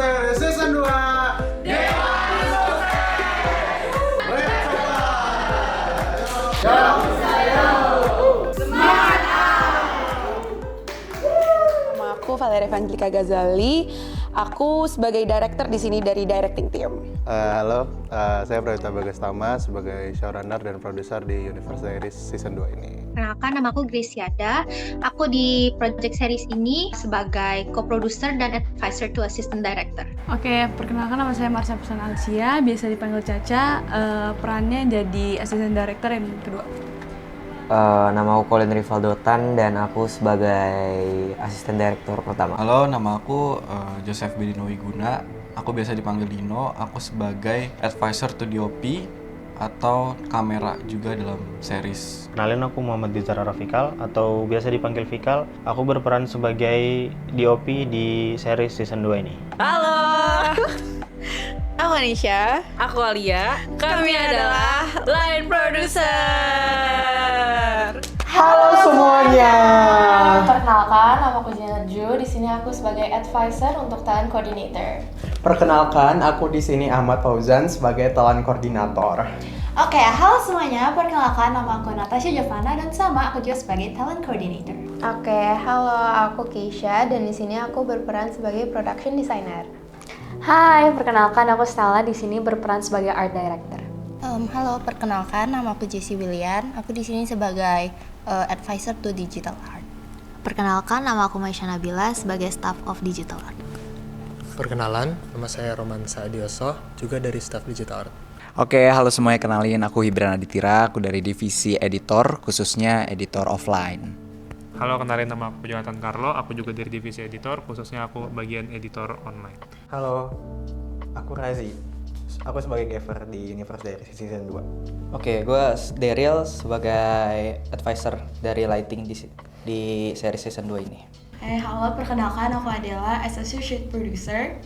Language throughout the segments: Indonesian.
Diary Season 2 Dewa Nama aku Valeria Evangelika Ghazali. Aku sebagai director di sini dari directing team. Halo, saya Prawita Bagastama sebagai showrunner dan produser di Universe Diaries Season 2 ini. Perkenalkan, nama aku Graciada. Aku di project series ini sebagai co-producer dan advisor to assistant director. Oke, perkenalkan nama saya Marsha Alsia, biasa dipanggil Caca. Perannya jadi assistant director yang kedua. Nama aku Colin Rivaldotan dan aku sebagai asisten direktur pertama. Halo, nama aku Joseph Bedino Wiguna. Aku biasa dipanggil Dino. Aku sebagai advisor to DOP atau kamera juga dalam series. Kenalin, aku Muhammad Bizar Rafikal atau biasa dipanggil Fikal. Aku berperan sebagai DOP di series season 2 ini. Halo. Aku Anisha. Aku Alia. Kami adalah line producer. Halo semuanya. Perkenalkan, nama aku Gina Ju. Di sini aku sebagai advisor untuk talent coordinator. Perkenalkan, aku di sini Ahmad Fauzan sebagai talent koordinator. Oke, halo semuanya. Perkenalkan, nama aku Natasha Jovana dan sama aku juga sebagai talent coordinator. Oke, halo, aku Keisha dan di sini aku berperan sebagai production designer. Hai, perkenalkan aku Stella, di sini berperan sebagai art director. Halo, perkenalkan nama aku Jessie Willian. Aku di sini sebagai advisor to digital art. Perkenalkan, nama aku Maisha Nabila sebagai staff of digital art. Perkenalan, nama saya Roman Saadioso, juga dari staff digital art. Oke, halo semuanya, kenalin aku Hibran Aditira, aku dari divisi editor, khususnya editor offline. Halo, kenalin nama aku Jonathan Carlo, aku juga dari divisi editor, khususnya aku bagian editor online. Halo, aku Razi, aku sebagai Gaver di Universe Diaries Season 2. Oke, gue Daryl sebagai advisor dari lighting di series Season 2 ini. Halo, perkenalkan aku Adela as associate producer.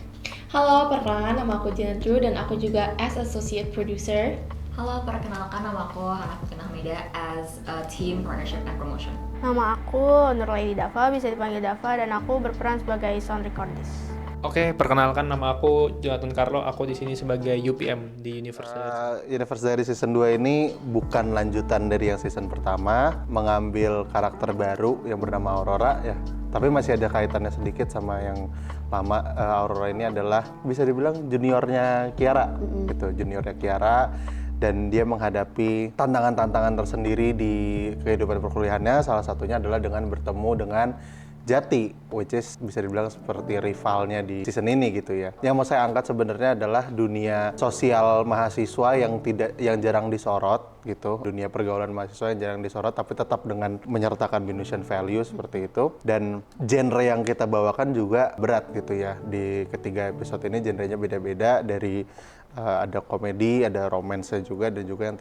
Halo, perkenalkan nama aku Gina Ju dan aku juga as associate producer. Halo, perkenalkan nama aku Hana Fatin Ahmida as a team partnership and promotion. Nama aku Nurlaidi Dava, bisa dipanggil Dava, dan aku berperan sebagai sound recordist. Oke, perkenalkan nama aku Jonathan Carlo, aku di sini sebagai UPM di Universe Diaries. Universe Diaries Season 2 ini bukan lanjutan dari yang season pertama, mengambil karakter baru yang bernama Aurora ya. Tapi masih ada kaitannya sedikit sama yang lama. Aurora ini adalah bisa dibilang juniornya Kiara gitu, juniornya Kiara. Dan dia menghadapi tantangan-tantangan tersendiri di kehidupan perkuliahannya. Salah satunya adalah dengan bertemu dengan Jati, which is bisa dibilang seperti rivalnya di season ini gitu ya. Yang mau saya angkat sebenarnya adalah dunia sosial mahasiswa yang jarang disorot gitu. Dunia pergaulan mahasiswa yang jarang disorot tapi tetap dengan menyertakan Venusian value seperti itu. Dan genre yang kita bawakan juga berat gitu ya. Di ketiga episode ini genrenya beda-beda, dari ada komedi, ada romance juga, dan juga yang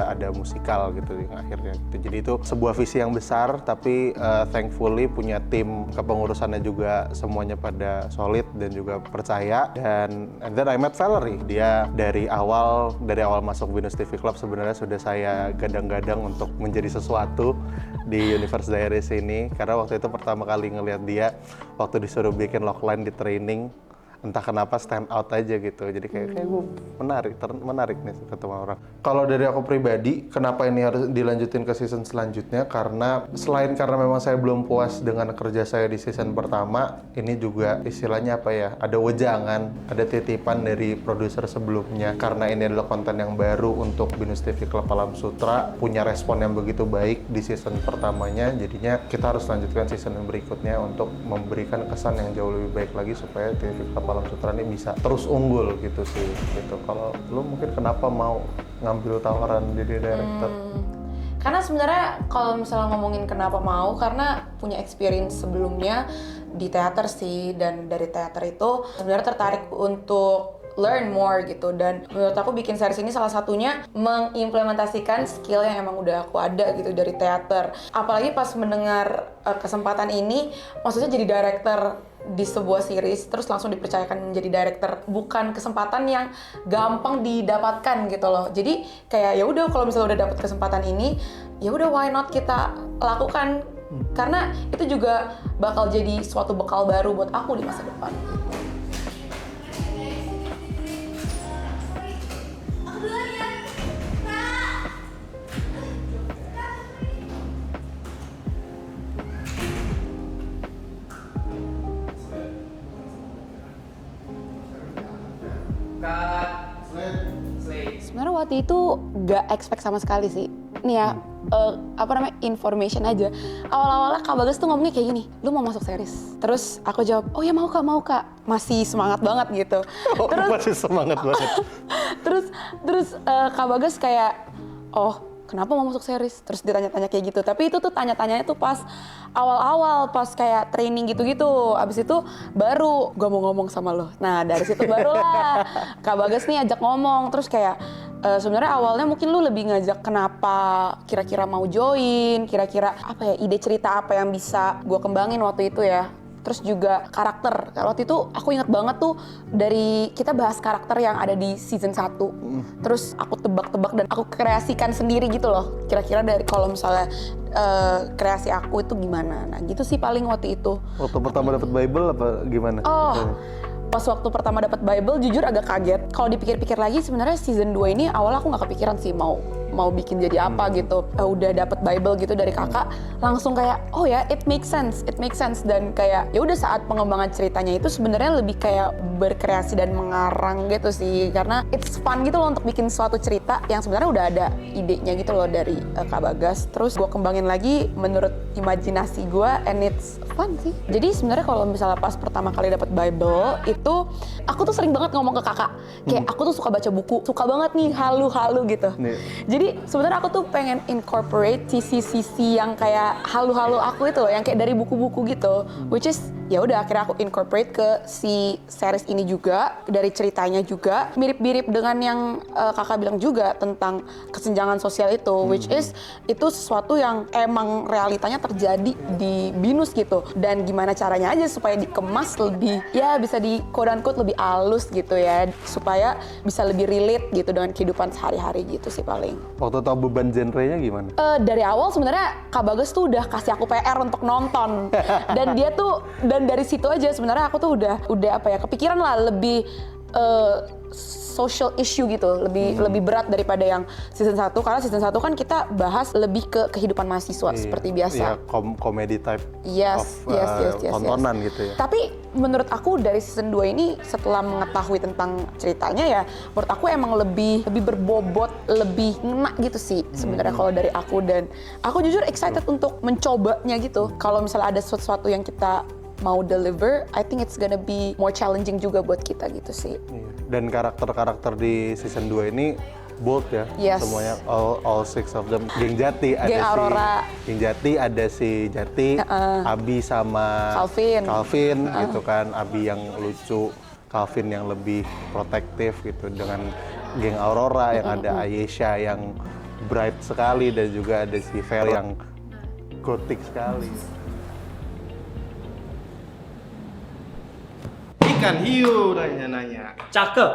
ada musikal gitu yang akhirnya gitu. Jadi itu sebuah visi yang besar, tapi thankfully punya tim kepengurusannya juga semuanya pada solid dan juga percaya. And then I met Valerie. Dia dari awal masuk Venus TV Club sebenarnya sudah saya gadang-gadang untuk menjadi sesuatu di Universe Diaries ini, karena waktu itu pertama kali ngelihat dia waktu disuruh bikin logline di training. Entah kenapa stand out aja gitu, jadi kayak gue menarik nih ketemu orang. Kalau dari aku pribadi, kenapa ini harus dilanjutin ke season selanjutnya? Karena selain karena memang saya belum puas dengan kerja saya di season pertama, ini juga istilahnya apa ya, ada wejangan, ada titipan dari produser sebelumnya. Karena ini adalah konten yang baru untuk Venus TV Club Alam Sutra, punya respon yang begitu baik di season pertamanya, jadinya kita harus lanjutkan season yang berikutnya untuk memberikan kesan yang jauh lebih baik lagi supaya TV Club Alam Sutra ini bisa terus unggul gitu sih gitu. Kalau lu mungkin kenapa mau ngambil tawaran jadi director? Karena sebenarnya kalau misalnya ngomongin kenapa mau, karena punya experience sebelumnya di teater sih, dan dari teater itu sebenarnya tertarik untuk learn more gitu. Dan menurut aku bikin series ini salah satunya mengimplementasikan skill yang emang udah aku ada gitu dari teater. Apalagi pas mendengar kesempatan ini, maksudnya jadi director di sebuah series terus langsung dipercayakan menjadi director, bukan kesempatan yang gampang didapatkan gitu loh. Jadi kayak ya udah, kalau misalnya udah dapet kesempatan ini, ya udah why not kita lakukan, karena itu juga bakal jadi suatu bekal baru buat aku di masa depan. Sebenarnya waktu itu gak expect sama sekali sih. Nih ya, information aja. Awal-awalnya Kak Bagas tuh ngomongnya kayak gini, lu mau masuk series? Terus aku jawab, oh ya mau Kak. Masih semangat banget gitu. Masih semangat banget. Terus Kak Bagas kayak, oh kenapa mau masuk series? Terus ditanya-tanya kayak gitu. Tapi itu tuh tanya-tanyanya tuh pas awal-awal, pas kayak training gitu-gitu. Abis itu baru gue mau ngomong sama lo. Nah dari situ barulah Kak Bagas nih ajak ngomong. Terus kayak sebenarnya awalnya mungkin lu lebih ngajak kenapa kira-kira mau join, kira-kira apa ya, ide cerita apa yang bisa gue kembangin waktu itu ya. Terus juga karakter. Waktu itu aku inget banget tuh dari kita bahas karakter yang ada di season 1. Terus aku tebak-tebak dan aku kreasikan sendiri gitu loh. Kira-kira dari kalau misalnya kreasi aku itu gimana. Nah gitu sih paling waktu itu. Waktu pertama dapat Bible apa gimana? Pas waktu pertama dapat Bible jujur agak kaget. Kalau dipikir-pikir lagi sebenarnya season 2 ini awalnya aku nggak kepikiran sih mau bikin jadi apa gitu. Udah dapat Bible gitu dari kakak, langsung kayak oh ya it makes sense dan kayak ya udah saat pengembangan ceritanya itu sebenarnya lebih kayak berkreasi dan mengarang gitu sih, karena it's fun gitu loh untuk bikin suatu cerita yang sebenarnya udah ada idenya gitu loh dari Kak Bagas. Terus gue kembangin lagi menurut imajinasi gue and it's fun sih. Jadi sebenarnya kalau misalnya pas pertama kali dapat Bible itu aku tuh sering banget ngomong ke kakak kayak aku tuh suka baca buku, suka banget nih halu-halu gitu. Jadi sebenarnya aku tuh pengen incorporate sisi-sisi yang kayak halu-halu aku itu loh, yang kayak dari buku-buku gitu. Which is ya udah akhirnya aku incorporate ke si series ini juga, dari ceritanya juga mirip-mirip dengan yang kakak bilang juga tentang kesenjangan sosial itu. Which is itu sesuatu yang emang realitanya terjadi di BINUS gitu. Dan gimana caranya aja supaya dikemas lebih ya bisa di quote-unquote lebih halus gitu ya, supaya bisa lebih relate gitu dengan kehidupan sehari-hari gitu sih paling. Waktu tahu beban genrenya gimana? Dari awal sebenarnya Kak Bagas tuh udah kasih aku PR untuk nonton. Dan dia tuh, dan dari situ aja sebenarnya aku tuh udah apa ya, kepikiran lah lebih social issue gitu, lebih berat daripada yang season 1, karena season 1 kan kita bahas lebih ke kehidupan mahasiswa seperti biasa. Iya, komedi type yes, tontonan gitu ya. Tapi menurut aku dari season 2 ini setelah mengetahui tentang ceritanya ya, menurut aku emang lebih berbobot, lebih ngena gitu sih sebenarnya kalau dari aku, dan aku jujur excited untuk mencobanya gitu. Kalau misalnya ada sesuatu yang kita mau deliver, I think it's gonna be more challenging juga buat kita gitu sih. Dan karakter-karakter di season 2 ini bold ya, semuanya all six of them. Geng Jati ada Geng Aurora. Geng Jati ada si Jati, Abi sama Calvin gitu kan. Abi yang lucu, Calvin yang lebih protektif gitu, dengan Geng Aurora yang ada Ayesha yang bright sekali, dan juga ada si Vel yang gotik sekali. Ikan hiu nanya-nanya. Cakep.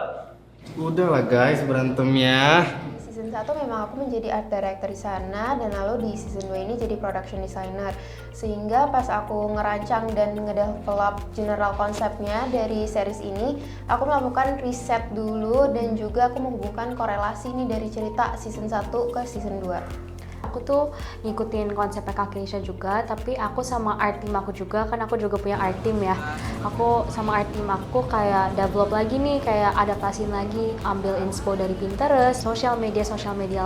Udahlah guys berantemnya. Season 1 memang aku menjadi art director di sana, dan lalu di season 2 ini jadi production designer. Sehingga pas aku ngerancang dan ngedevelop general konsepnya dari series ini, aku melakukan riset dulu dan juga aku menghubungkan korelasi nih dari cerita season 1 ke season 2. Aku tuh ngikutin konsepnya Kak Keisha juga, tapi aku sama art team aku juga, kan aku juga punya art team ya. Aku sama art team aku kayak develop lagi nih, kayak adaptasin lagi, ambil inspo dari Pinterest, sosial media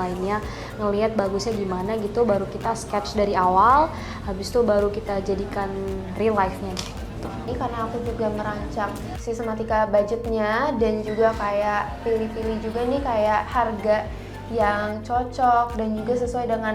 lainnya, ngelihat bagusnya gimana gitu, baru kita sketch dari awal, habis itu baru kita jadikan real life-nya gitu. Ini karena aku juga merancang sistematika budgetnya dan juga kayak pilih-pilih juga nih kayak harga yang cocok dan juga sesuai dengan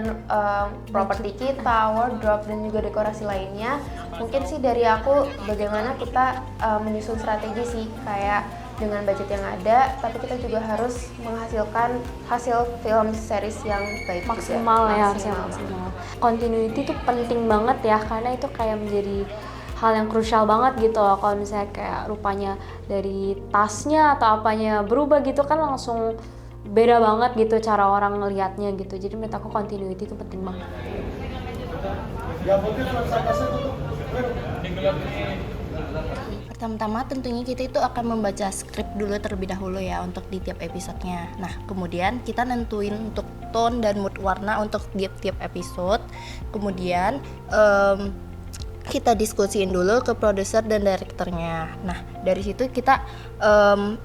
properti kita, wardrobe dan juga dekorasi lainnya. Mungkin sih dari aku bagaimana kita menyusun strategi sih, kayak dengan budget yang ada, tapi kita juga harus menghasilkan hasil film series yang baik maksimal juga. Ya, harusnya maksimal. Continuity itu penting banget ya, karena itu kayak menjadi hal yang krusial banget gitu loh. Kalau misalnya kayak rupanya dari tasnya atau apanya berubah gitu kan langsung beda banget gitu cara orang ngelihatnya gitu. Jadi menurut aku continuity itu penting banget. Pertama-tama tentunya kita itu akan membaca skrip dulu terlebih dahulu ya untuk di tiap episodenya. Nah kemudian kita nentuin untuk tone dan mood warna untuk tiap episode. Kemudian kita diskusiin dulu ke produser dan direkturnya. Nah Dari situ kita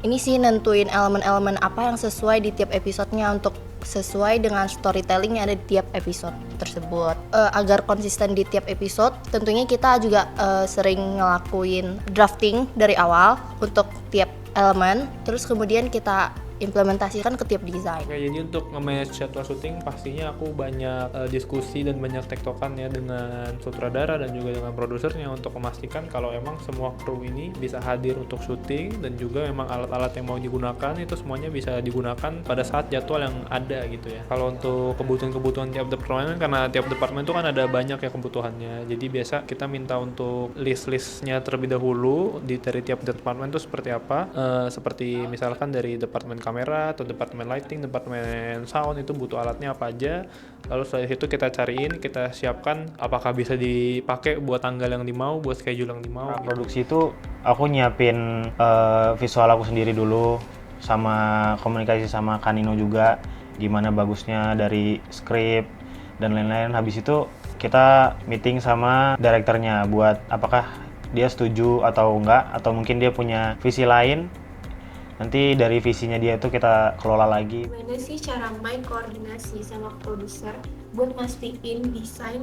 ini sih nentuin elemen-elemen apa yang sesuai di tiap episodenya untuk sesuai dengan storytelling yang ada di tiap episode tersebut. Agar konsisten di tiap episode, tentunya kita juga sering ngelakuin drafting dari awal untuk tiap elemen, terus kemudian kita implementasikan ke tiap desain. Oke, jadi untuk nge-manage jadwal syuting pastinya aku banyak diskusi dan banyak tektokan ya dengan sutradara dan juga dengan produsernya untuk memastikan kalau emang semua kru ini bisa hadir untuk syuting dan juga memang alat-alat yang mau digunakan itu semuanya bisa digunakan pada saat jadwal yang ada gitu ya. Kalau untuk kebutuhan-kebutuhan tiap departemen, karena tiap departemen itu kan ada banyak ya kebutuhannya, jadi biasa kita minta untuk list-listnya terlebih dahulu dari tiap departemen itu seperti apa, seperti misalkan dari departemen kamera atau departemen lighting, departemen sound itu butuh alatnya apa aja. Lalu setelah itu kita cariin, kita siapkan apakah bisa dipakai buat tanggal yang dimau, buat schedule yang dimau. Nah, produksi itu aku nyiapin visual aku sendiri dulu, sama komunikasi sama Kanino juga, gimana bagusnya dari skrip dan lain-lain. Habis itu kita meeting sama direkturnya buat apakah dia setuju atau enggak, atau mungkin dia punya visi lain. Nanti dari visinya dia itu kita kelola lagi. Gimana sih cara main koordinasi sama produser buat mastiin desain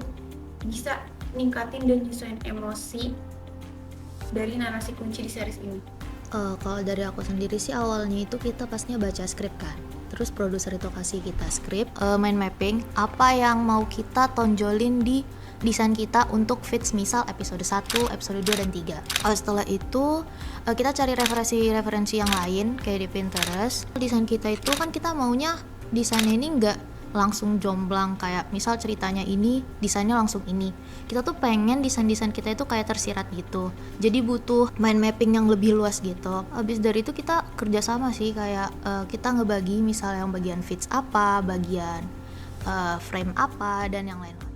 bisa ningkatin dan nyesuaiin emosi dari narasi kunci di series ini? Kalau dari aku sendiri sih awalnya itu kita pastinya baca skrip kan. Terus produser itu kasih kita skrip, mind mapping apa yang mau kita tonjolin di desain kita untuk fits misal episode 1, episode 2, dan 3. Setelah itu kita cari referensi yang lain kayak di Pinterest. Desain kita itu kan kita maunya desainnya ini nggak langsung jomplang kayak misal ceritanya ini, desainnya langsung ini. Kita tuh pengen desain-desain kita itu kayak tersirat gitu. Jadi butuh mind mapping yang lebih luas gitu. Habis dari itu kita kerjasama sih kayak kita ngebagi misal yang bagian fits apa, bagian frame apa, dan yang lain-lain.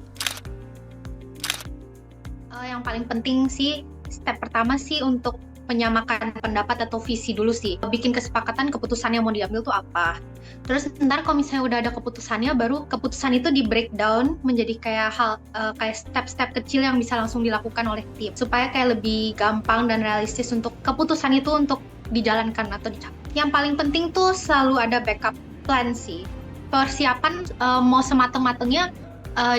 Yang paling penting sih, step pertama sih untuk menyamakan pendapat atau visi dulu sih. Bikin kesepakatan keputusan yang mau diambil tuh apa. Terus ntar kalau misalnya udah ada keputusannya, baru keputusan itu di breakdown menjadi kayak kayak step-step kecil yang bisa langsung dilakukan oleh tim. Supaya kayak lebih gampang dan realistis untuk keputusan itu untuk dijalankan atau dicapai. Yang paling penting tuh selalu ada backup plan sih. Persiapan mau semateng-matengnya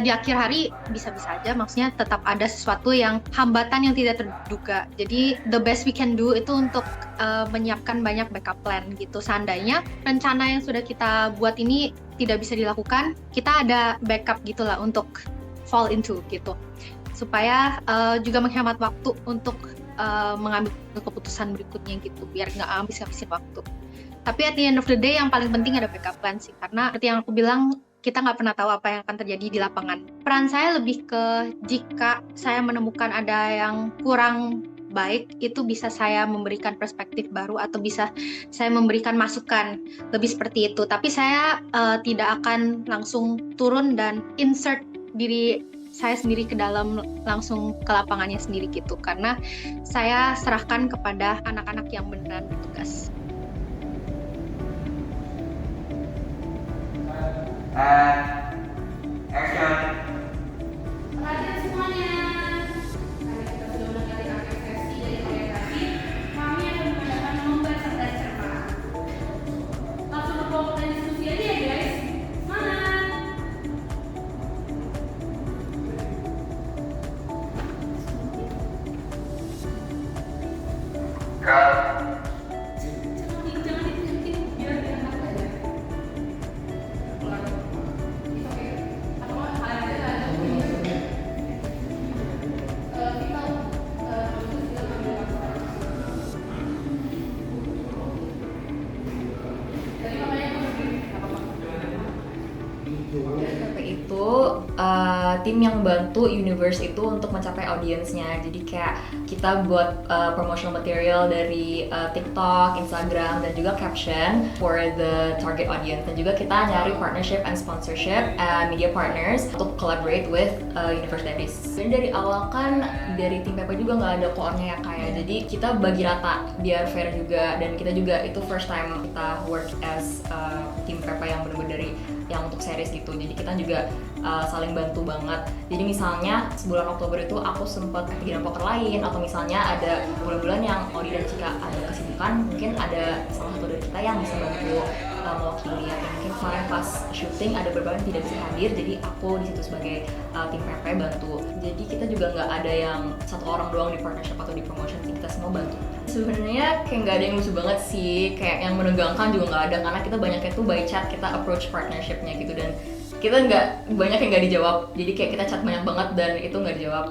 di akhir hari bisa-bisa aja, maksudnya tetap ada sesuatu yang hambatan yang tidak terduga. Jadi the best we can do itu untuk menyiapkan banyak backup plan gitu. Seandainya rencana yang sudah kita buat ini tidak bisa dilakukan, kita ada backup gitulah untuk fall into gitu. Supaya juga menghemat waktu untuk mengambil keputusan berikutnya gitu, biar nggak habis-habisin waktu. Tapi at the end of the day yang paling penting ada backup plan sih, karena seperti yang aku bilang, kita nggak pernah tahu apa yang akan terjadi di lapangan. Peran saya lebih ke jika saya menemukan ada yang kurang baik, itu bisa saya memberikan perspektif baru atau bisa saya memberikan masukan, lebih seperti itu. Tapi saya tidak akan langsung turun dan insert diri saya sendiri ke dalam langsung ke lapangannya sendiri gitu, karena saya serahkan kepada anak-anak yang beneran bertugas. Action. Perhatian semuanya. Karena kita sudah mendekati akhir sesi dari koreografi, kami akan mengadakan lomba cerdas cermat. Langsung ke kelompok dan diskusi aja ya guys. Semangat. Tim yang bantu Universe itu untuk mencapai audiensnya. Jadi kayak kita buat promotional material dari TikTok, Instagram, dan juga caption for the target audience. Dan juga kita nyari partnership and sponsorship media partners untuk collaborate with Universe Diaries. Dan dari awal kan dari tim PP juga nggak ada core-nya ya kayak karakternya. Jadi kita bagi rata biar fair juga, dan kita juga itu first time kita work as tim PP yang benar-benar dari yang untuk series gitu. Jadi kita juga saling bantu banget. Jadi misalnya sebulan Oktober itu aku sempat bikin poker lain, atau misalnya ada bulan-bulan yang Odi dan Cika ada kesibukan, mungkin ada salah satu dari kita yang bisa bantu mewakili. Atau mungkin kemarin pas syuting ada beberapa yang tidak bisa hadir, jadi aku di situ sebagai tim PP bantu. Jadi kita juga nggak ada yang satu orang doang di partnership atau di promotion, kita semua bantu. Sebenarnya kayak nggak ada yang lucu banget sih, kayak yang menegangkan juga nggak ada, karena kita banyaknya tuh by chat kita approach partnershipnya gitu, dan kita nggak banyak yang nggak dijawab. Jadi kayak kita chat banyak banget dan itu nggak dijawab.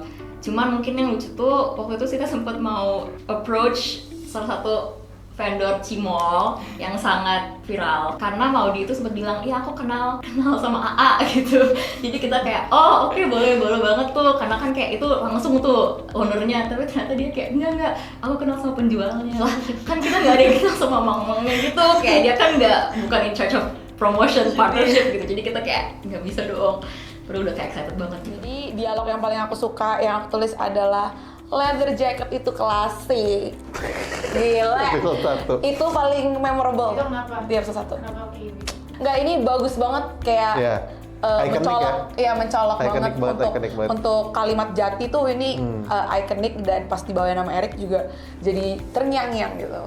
Cuman mungkin yang lucu tuh waktu itu kita sempat mau approach salah satu vendor cimol yang sangat viral, karena Maudi itu sempat bilang, iya aku kenal sama AA gitu. Jadi kita kayak, oh oke, boleh banget tuh, karena kan kayak itu langsung tuh ownernya. Tapi ternyata dia kayak, enggak, aku kenal sama penjualnya lah. Kan kita nggak ada yang kenal sama mang-mangnya gitu, kayak dia kan bukan in charge of promotion partnership gitu. Jadi kita kayak nggak bisa dong. Padahal udah kayak excited banget. Jadi dialog yang paling aku suka yang aku tulis adalah leather jacket itu klasik. Gila. Itu paling memorable. Itu kenapa? Di episode 1. Kenapa kayak gitu? Enggak, ini bagus banget kayak mencolok banget untuk kalimat jati tuh ini ikonik, dan pas dibawain sama Eric juga jadi terngiang-ngiang gitu.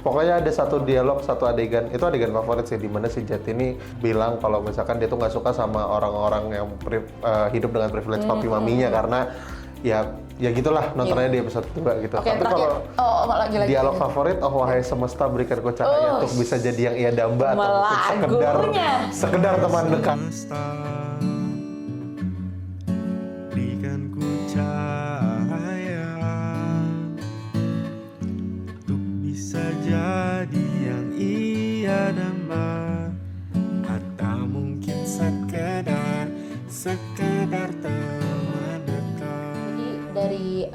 Pokoknya ada satu dialog, satu adegan, itu adegan favorit sih, dimana si Jati ini bilang kalau misalkan dia tuh nggak suka sama orang-orang yang hidup dengan privilege papi maminya, karena ya gitulah nontonnya di episode 2 gitu. Oke, tapi kalau dialog favorit, oh wahai semesta berikan ku cahaya untuk bisa jadi yang ia damba, atau mungkin sekedar teman dekat. Berikan ku cahaya untuk bisa jadi yang ia damba, atau mungkin sekedar teman dekat. Dari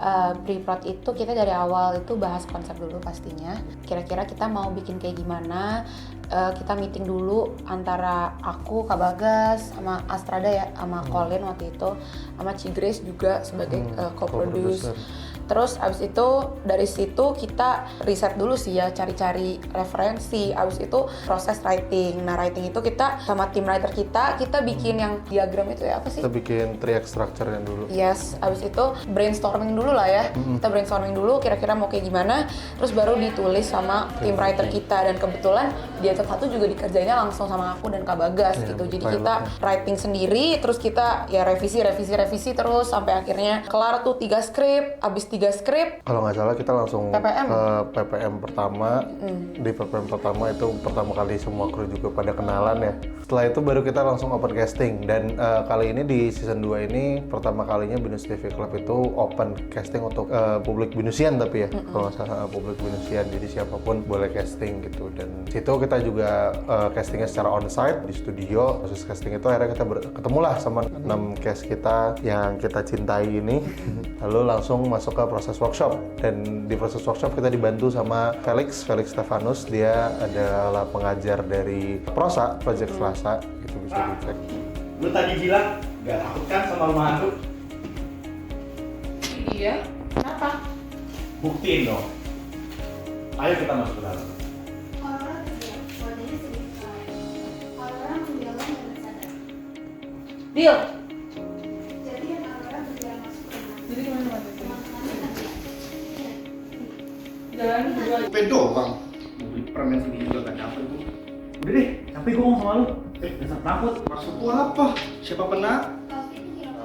pre-prod itu kita dari awal itu bahas konsep dulu pastinya. Kira-kira kita mau bikin kayak gimana? Kita meeting dulu antara aku, Kak Bagas, sama Astrada ya, sama Colin waktu itu, sama Cigrace juga sebagai co-produce. Terus abis itu dari situ kita riset dulu sih ya, cari-cari referensi. Abis itu proses writing. Nah writing itu kita sama tim writer kita bikin yang diagram itu ya, apa sih? Kita bikin triac structure-nya dulu. Yes, abis itu brainstorming dulu lah ya. Kita brainstorming dulu kira-kira mau kayak gimana, terus baru ditulis sama tim writer kita. Dan kebetulan di episode 1 juga dikerjainnya langsung sama aku dan Kak Bagas gitu. Jadi kita writing sendiri, terus kita ya revisi terus sampai akhirnya kelar tuh 3 skrip. Abis 3 skrip, kalau nggak salah kita langsung PPM. ke PPM pertama. Di PPM pertama itu pertama kali semua kru juga pada kenalan ya. Setelah itu baru kita langsung open casting, dan kali ini di season 2 ini pertama kalinya Binus TV Club itu open casting untuk publik Binusian, tapi ya kalau nggak salah publik Binusian, jadi siapapun boleh casting gitu. Dan situ kita juga castingnya secara onsite di studio. Proses casting itu akhirnya kita ketemulah sama 6 cast kita yang kita cintai ini. Lalu langsung masuk ke proses workshop, dan di proses workshop kita dibantu sama Felix Stefanus. Dia adalah pengajar dari Prosa Project Selasa, itu bisa dicek. Lu tadi bilang gak takut kan sama rumah hantu? Iya, kenapa? Buktiin dong. Ayo kita masuk ke dalam. Deal. Jadi yang Aurora berjalan masuk ke rumah. Jadi gimana Mas? Jalan berdua. Pen doang. Mau beli permen segini juga gak dapet gue. Udah deh, tapi gue ngomong sama lu. Dasar takut. Maksud lu apa? Siapa pernah?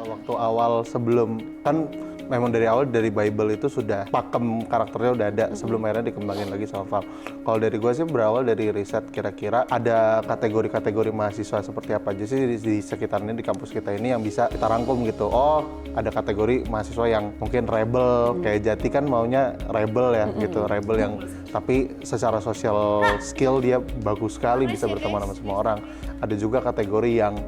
Waktu awal sebelum, kan memang dari awal dari Bible itu sudah pakem karakternya udah ada, sebelum akhirnya dikembangin lagi sama Val. Kalau dari gue sih berawal dari riset, kira-kira ada kategori-kategori mahasiswa seperti apa aja sih di sekitarnya, di kampus kita ini yang bisa kita rangkum gitu. Oh, ada kategori mahasiswa yang mungkin rebel, kayak Jati kan maunya rebel ya gitu, rebel yang tapi secara social skill dia bagus sekali, bisa berteman sama semua orang. Ada juga kategori yang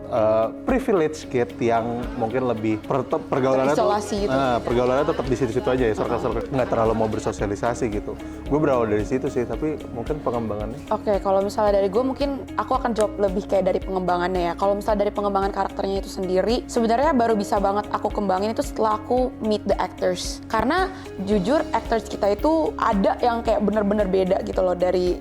privilege kid yang mungkin lebih pergaulannya terisolasi gitu. Pergaulannya tetap di situ-situ aja ya, circle-circle, nggak terlalu mau bersosialisasi gitu. Gue berawal dari situ sih, tapi mungkin pengembangannya. Oke, kalau misalnya dari gue mungkin aku akan jawab lebih kayak dari pengembangannya ya. Kalau misalnya dari pengembangan karakternya itu sendiri, sebenarnya baru bisa banget aku kembangin itu setelah aku meet the actors. Karena jujur actors kita itu ada yang kayak bener-bener beda gitu loh dari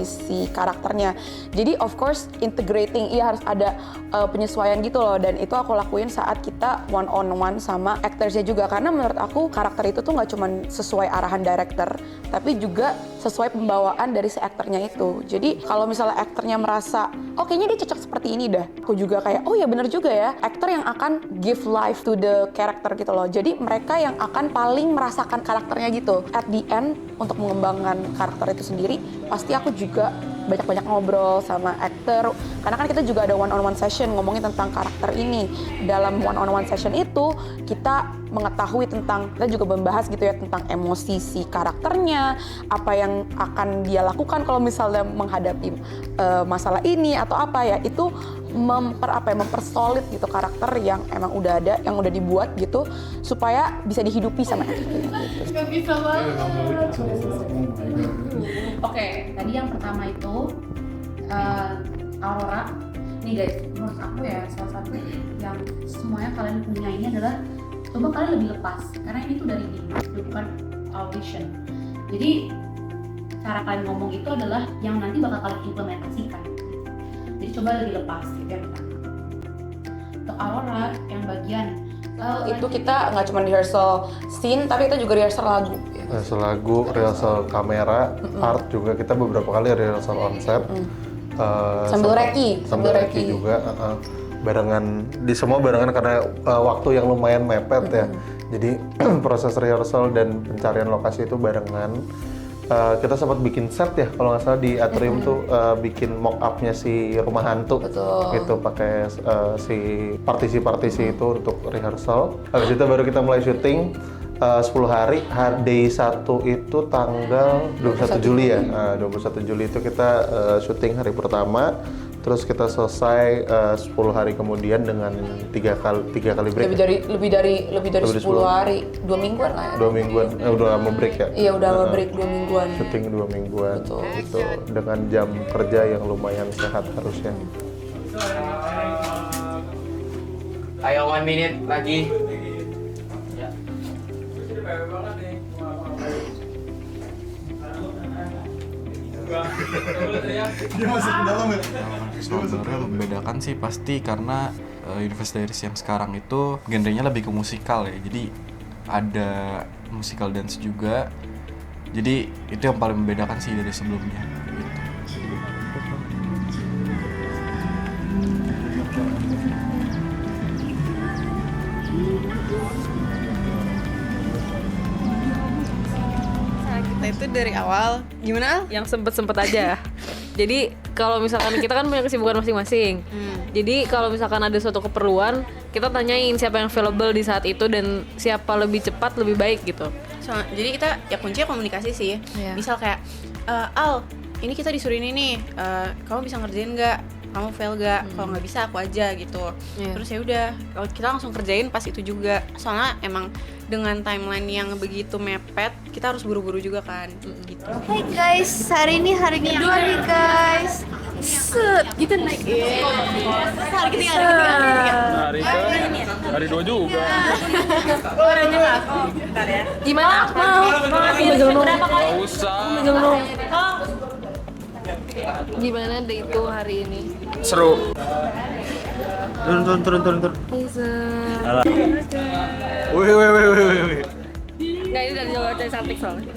si karakternya. Jadi of course integrating, iya harus ada penyesuaian gitu loh, dan itu aku lakuin saat kita one on one sama actorsnya juga. Karena menurut aku karakter itu tuh nggak cuma sesuai arahan director, tapi juga sesuai pembawaan dari si aktornya itu. Jadi kalau misalnya aktornya merasa, oh kayaknya dia cocok seperti ini dah, aku juga kayak, oh ya bener juga ya, aktor yang akan give life to the character gitu loh. Jadi mereka yang akan paling merasakan karakternya gitu. At the end, untuk mengembangkan karakter itu sendiri, pasti aku juga banyak-banyak ngobrol sama aktor. Karena kan kita juga ada one-on-one session ngomongin tentang karakter ini. Dalam one-on-one session itu, kita mengetahui tentang, kita juga membahas gitu ya tentang emosi si karakternya, apa yang akan dia lakukan kalau misalnya menghadapi masalah ini atau apa ya, itu mempersolid gitu karakter yang emang udah ada, yang udah dibuat gitu supaya bisa dihidupi sama aktornya gitu. Gak bisa banget. Oke, tadi yang pertama itu Aurora. Nih guys, menurut aku ya salah satu yang semuanya kalian punya ini adalah coba kalian lebih lepas, karena ini tuh dari diri, bukan audition. Jadi cara kalian ngomong itu adalah yang nanti bakal kalian implementasikan. Jadi coba lebih lepas gitu ya. Untuk Aurora yang bagian itu kita nggak cuma rehearsal scene, tapi kita juga rehearsal lagu. Rehearsal lagu, rehearsal kamera, art juga kita beberapa kali rehearsal on set. Sambil reki juga. Barengan, di semua barengan karena waktu yang lumayan mepet ya. Jadi proses rehearsal dan pencarian lokasi itu barengan. Kita sempat bikin set ya kalau nggak salah di atrium tuh, bikin mock up-nya si rumah hantu. Betul. Gitu, pakai si partisi-partisi itu untuk rehearsal. Habis itu baru kita mulai syuting 10 hari, day 1 itu tanggal 21 Juli ya. 21 Juli itu kita syuting hari pertama. Terus kita selesai 10 hari kemudian dengan 3 kali break. Lebih dari 10 hari, 2 mingguan lah ya. 2 mingguan, udah lama break ya? Iya udah lama break 2 mingguan. Syuting 2 mingguan. Betul. Gitu. Dengan jam kerja yang lumayan sehat harusnya. Ayo 1 minute lagi. Dia masuk ke dalam ya? Sebenarnya membedakan sih pasti karena Universe Diaries yang sekarang itu genrenya lebih ke musikal ya. Jadi ada musikal dance juga. Jadi itu yang paling membedakan sih dari sebelumnya gitu. Kita itu dari awal gimana? Yang sempet aja. Jadi kalau misalkan kita kan punya kesibukan masing-masing. Jadi kalau misalkan ada suatu keperluan, kita tanyain siapa yang available di saat itu dan siapa lebih cepat lebih baik gitu. Jadi kita ya kuncinya komunikasi sih. Misal kayak Al, ini kita disuruh ini nih, kamu bisa ngerjain nggak? Kamu fail gak? Kalau nggak bisa aku aja gitu. Terus ya udah, kita langsung kerjain pas itu juga. Soalnya emang dengan timeline yang begitu mepet, kita harus buru-buru juga kan. Gitu. Hai guys, hari ini hari kedua nih guys. Set, kita naik. Hari ketiga. Hari 2 juga. Orangnya aku. Bentar ya. Gimana? Mau megang dong. Gak usah. Megang dong. Gimana deh itu hari ini? Seru. Turun. Alah. Wih. Nggak, ini dari Jawa dari cantik soalnya.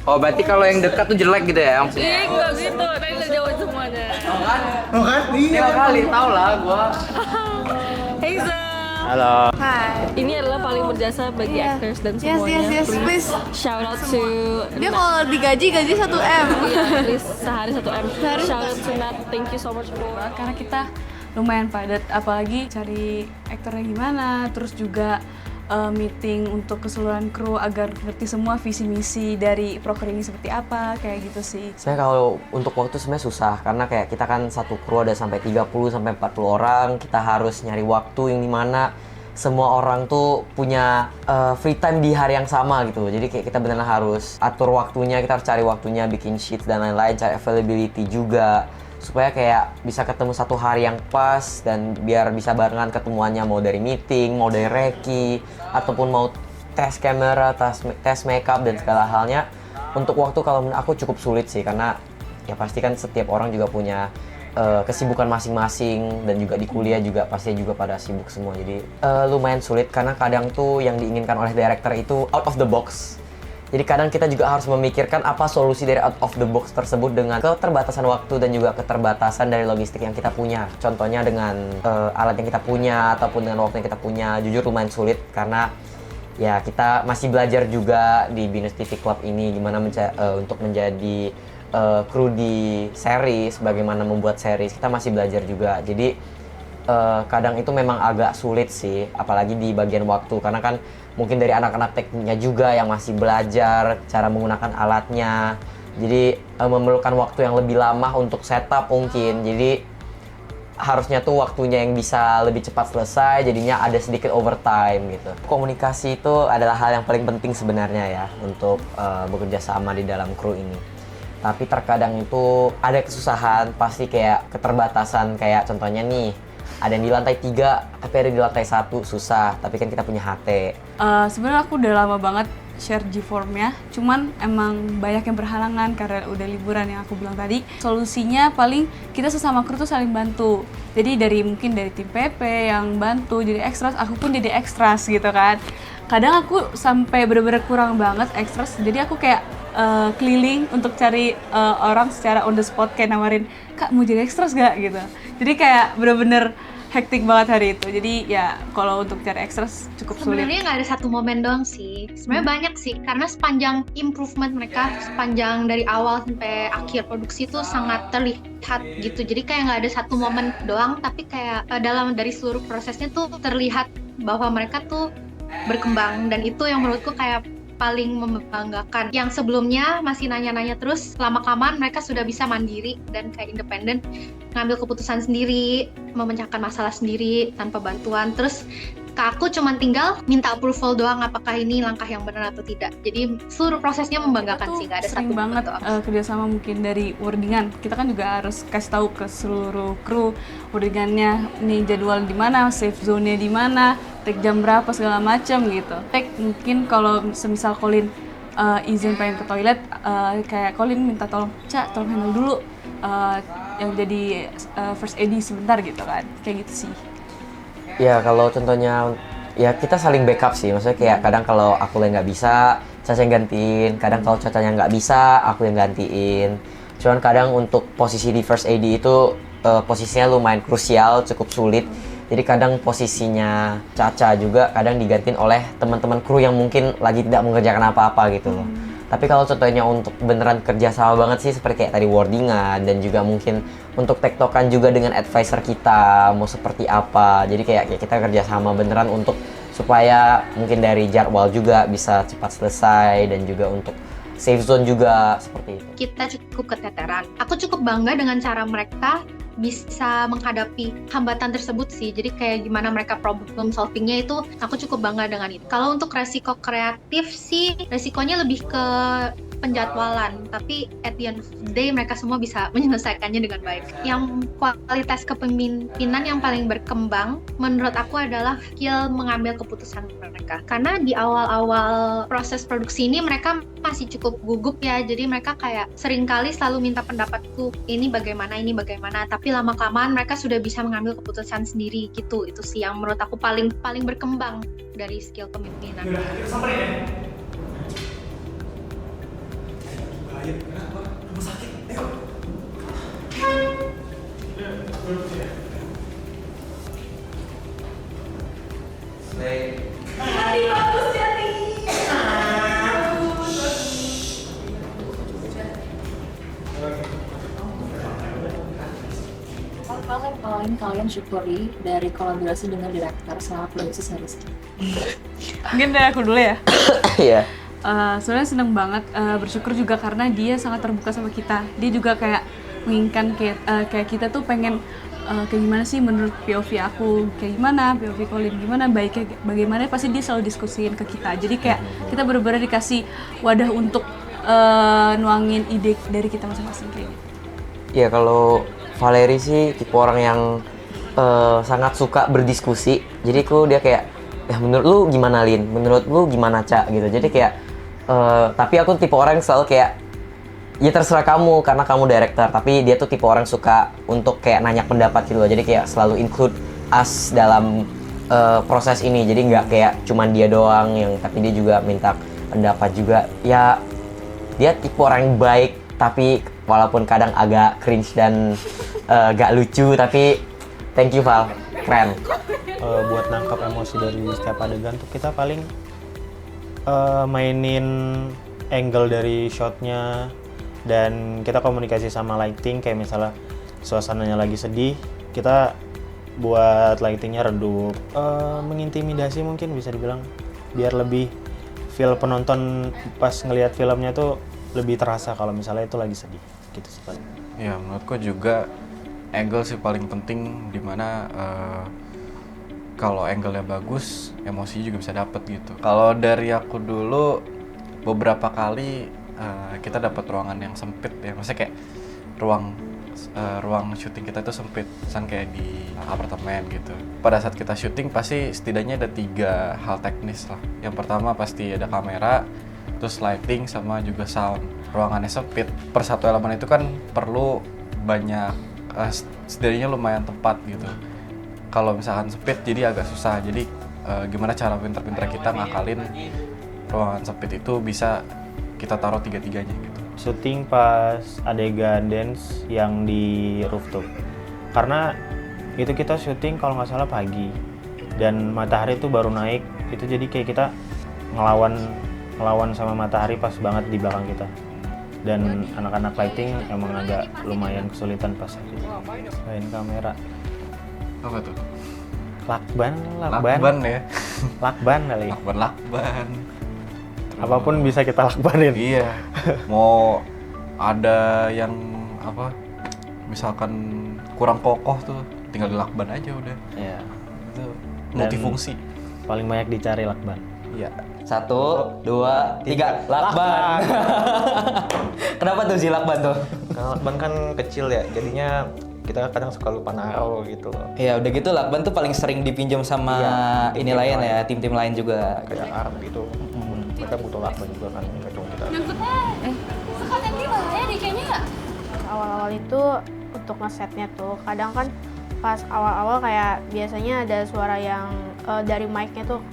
Oh berarti kalau yang dekat tuh jelek gitu ya maksudnya? Iya, enggak gitu. Tadi dari Jawa semuanya. Oh kan? Iya kali, tau lah gua. Hey Zam. Halo. Hai. Ini adalah paling berjasa bagi actors dan semuanya. Yes, please. Shout out to Dia kalau digaji 1 M. Iya, please sehari 1 M. Shout out to Nat. Thank you so much for. Karena kita lumayan padat, apalagi cari aktornya gimana, terus juga meeting untuk keseluruhan kru agar ngerti semua visi misi dari proker ini seperti apa, kayak gitu sih. Sebenarnya kalau untuk waktu sebenarnya susah karena kayak kita kan satu kru ada sampai 30 sampai 40 orang, kita harus nyari waktu yang dimana semua orang tuh punya free time di hari yang sama gitu. Jadi kayak kita benar-benar harus atur waktunya, kita harus cari waktunya, bikin sheets dan lain-lain, cari availability juga supaya kayak bisa ketemu satu hari yang pas dan biar bisa barengan ketemuannya, mau dari meeting, mau dari reki, ataupun mau tes kamera, tes makeup dan segala halnya. Untuk waktu kalau menurut aku cukup sulit sih karena ya pasti kan setiap orang juga punya kesibukan masing-masing dan juga di kuliah juga pasti juga pada sibuk semua, jadi lumayan sulit karena kadang tuh yang diinginkan oleh director itu out of the box. Jadi kadang kita juga harus memikirkan apa solusi dari out of the box tersebut dengan keterbatasan waktu dan juga keterbatasan dari logistik yang kita punya. Contohnya dengan alat yang kita punya ataupun dengan waktu yang kita punya, jujur lumayan sulit karena ya kita masih belajar juga di Binus TV Club ini gimana untuk menjadi kru di series, bagaimana membuat series, kita masih belajar juga. Jadi kadang itu memang agak sulit sih, apalagi di bagian waktu karena kan mungkin dari anak-anak tekniknya juga yang masih belajar cara menggunakan alatnya. Jadi memerlukan waktu yang lebih lama untuk setup mungkin. Jadi harusnya tuh waktunya yang bisa lebih cepat selesai, jadinya ada sedikit overtime gitu. Komunikasi itu adalah hal yang paling penting sebenarnya ya untuk bekerja sama di dalam kru ini. Tapi terkadang itu ada kesusahan, pasti kayak keterbatasan, kayak contohnya nih, ada yang di lantai 3, tapi ada di lantai 1, susah, tapi kan kita punya HT. Sebenarnya aku udah lama banget share G-Form-nya, cuman emang banyak yang berhalangan karena udah liburan yang aku bilang tadi. Solusinya paling kita sesama kru tuh saling bantu. Jadi mungkin dari tim PP yang bantu jadi ekstras, aku pun jadi ekstras gitu kan. Kadang aku sampai bener-bener kurang banget ekstras, jadi aku kayak keliling untuk cari orang secara on the spot, kayak nawarin, "Kak, mau jadi ekstras gak?" gitu. Jadi kayak bener-bener hektik banget hari itu. Jadi ya kalau untuk cari ekstras cukup sulit. Sebenarnya nggak ada satu momen doang sih. Sebenarnya banyak sih, karena sepanjang improvement mereka, sepanjang dari awal sampai akhir produksi itu sangat terlihat gitu. Jadi kayak nggak ada satu momen doang, tapi kayak dari seluruh prosesnya tuh terlihat bahwa mereka tuh berkembang, dan itu yang menurutku kayak paling membanggakan. Yang sebelumnya masih nanya-nanya terus, lama-kelamaan mereka sudah bisa mandiri dan kayak independen, ngambil keputusan sendiri, memecahkan masalah sendiri tanpa bantuan. Terus ke aku cuma tinggal minta approval doang apakah ini langkah yang benar atau tidak. Jadi seluruh prosesnya membanggakan sih, nggak ada sering satu banget kerjasama mungkin dari wordingan. Kita kan juga harus kasih tahu ke seluruh kru wordingannya, nih jadwal di mana, safe zone-nya di mana, take jam berapa segala macam gitu. Take mungkin kalau semisal Colin izin pengen ke toilet, kayak Colin minta tolong, "Cak, tolong handle dulu yang jadi first AD sebentar," gitu kan. Kayak gitu sih. Ya kalau contohnya ya kita saling backup sih, maksudnya kayak kadang kalau aku yang nggak bisa, Caca yang gantiin, kadang kalau Cacanya nggak bisa, aku yang gantiin. Cuman kadang untuk posisi di first AD itu posisinya lumayan krusial, cukup sulit. Jadi kadang posisinya Caca juga kadang digantiin oleh teman-teman kru yang mungkin lagi tidak mengerjakan apa-apa gitu loh. Tapi kalau contohnya untuk beneran kerja sama banget sih seperti kayak tadi wordingan dan juga mungkin untuk tektokan juga dengan advisor kita mau seperti apa. Jadi kayak kita kerja sama beneran untuk supaya mungkin dari jadwal juga bisa cepat selesai dan juga untuk safe zone juga seperti itu. Kita cukup keteteran. Aku cukup bangga dengan cara mereka bisa menghadapi hambatan tersebut sih. Jadi kayak gimana mereka problem solvingnya itu aku cukup bangga dengan itu. Kalau untuk resiko kreatif sih, resikonya lebih ke penjadwalan, tapi at the end of the day mereka semua bisa menyelesaikannya dengan baik. Yang kualitas kepemimpinan yang paling berkembang menurut aku adalah skill mengambil keputusan mereka. Karena di awal-awal proses produksi ini mereka masih cukup gugup ya, jadi mereka kayak seringkali selalu minta pendapatku, ini bagaimana, tapi lama-kelamaan mereka sudah bisa mengambil keputusan sendiri gitu. Itu sih yang menurut aku paling berkembang dari skill kepemimpinan. Udah, kita samperin ya. Ayo, kenapa? Rumah sakit, ayo. Hari bagus jadi. Paling kalian syukuri dari kolaborasi dengan direktur selama produksi series ini? Mungkin dari aku dulu ya. Iya. Sebenarnya seneng banget, bersyukur juga karena dia sangat terbuka sama kita. Dia juga kayak menginginkan kayak kita tuh pengen kayak gimana sih menurut POV aku, kayak gimana, POV Colin gimana, baiknya bagaimana, pasti dia selalu diskusiin ke kita. Jadi kayak kita benar-benar dikasih wadah untuk nuangin ide dari kita masing-masing kayak gitu. Ya kalau Valerie sih tipe orang yang sangat suka berdiskusi. Jadi dia kayak, ya menurut lu gimana Lin? Menurut lu gimana Ca? Gitu. Jadi kayak, tapi aku tipe orang yang selalu kayak, ya terserah kamu karena kamu director. Tapi dia tuh tipe orang suka untuk kayak nanya pendapat gitu loh. Jadi kayak selalu include us dalam proses ini. Jadi nggak kayak cuman dia doang yang, tapi dia juga minta pendapat juga. Ya dia tipe orang yang baik, tapi walaupun kadang agak cringe dan gak lucu, tapi thank you Val, keren. Buat nangkap emosi dari setiap adegan tuh kita paling mainin angle dari shotnya, dan kita komunikasi sama lighting. Kayak misalnya suasananya lagi sedih, kita buat lightingnya redup, mengintimidasi mungkin bisa dibilang, biar lebih feel penonton pas ngelihat filmnya tuh lebih terasa kalau misalnya itu lagi sedih gitu sih paling. Ya menurutku juga angle sih paling penting, dimana kalau angle-nya bagus, emosi juga bisa dapet gitu. Kalau dari aku dulu, beberapa kali kita dapat ruangan yang sempit ya, maksudnya kayak ruang syuting kita itu sempit, misalnya kayak di apartemen gitu. Pada saat kita syuting pasti setidaknya ada 3 hal teknis lah. Yang pertama pasti ada kamera, terus lighting, sama juga sound. Ruangannya sempit, per satu elemen itu kan perlu banyak, setidaknya lumayan tepat gitu. Kalau misalkan sempit jadi agak susah, jadi gimana cara pinter-pinter kita ngakalin ruangan sempit itu bisa kita taruh 3-3-nya gitu. Syuting pas adegan dance yang di rooftop, karena itu kita syuting kalau nggak salah pagi dan matahari tuh baru naik, itu jadi kayak kita ngelawan sama matahari pas banget di belakang kita, dan anak-anak lighting emang agak lumayan kesulitan pas itu. Selain kamera, apa tuh? Lakban ya. Lakban kali. Lakban. Apapun bisa kita lakbanin. Iya. Mau ada yang apa? Misalkan kurang kokoh tuh, tinggal dilakban aja udah. Iya. Itu multifungsi. Paling banyak dicari lakban. Iya. 1, 2, 3, lakban. Kenapa tuh si lakban tuh? Karena lakban kan kecil ya, jadinya kita kadang suka lupa naruh gitu loh. Ya udah gitu lakban tuh paling sering dipinjam sama ini lain ya, tim-tim lain juga. Kayak Arab gitu. Mereka butuh lakban juga kan, nggak cuma kita. Sekalian gimana ya deh kayaknya. Awal-awal itu untuk ngesetnya tuh kadang kan pas awal-awal kayak biasanya ada suara yang dari mic-nya tuh,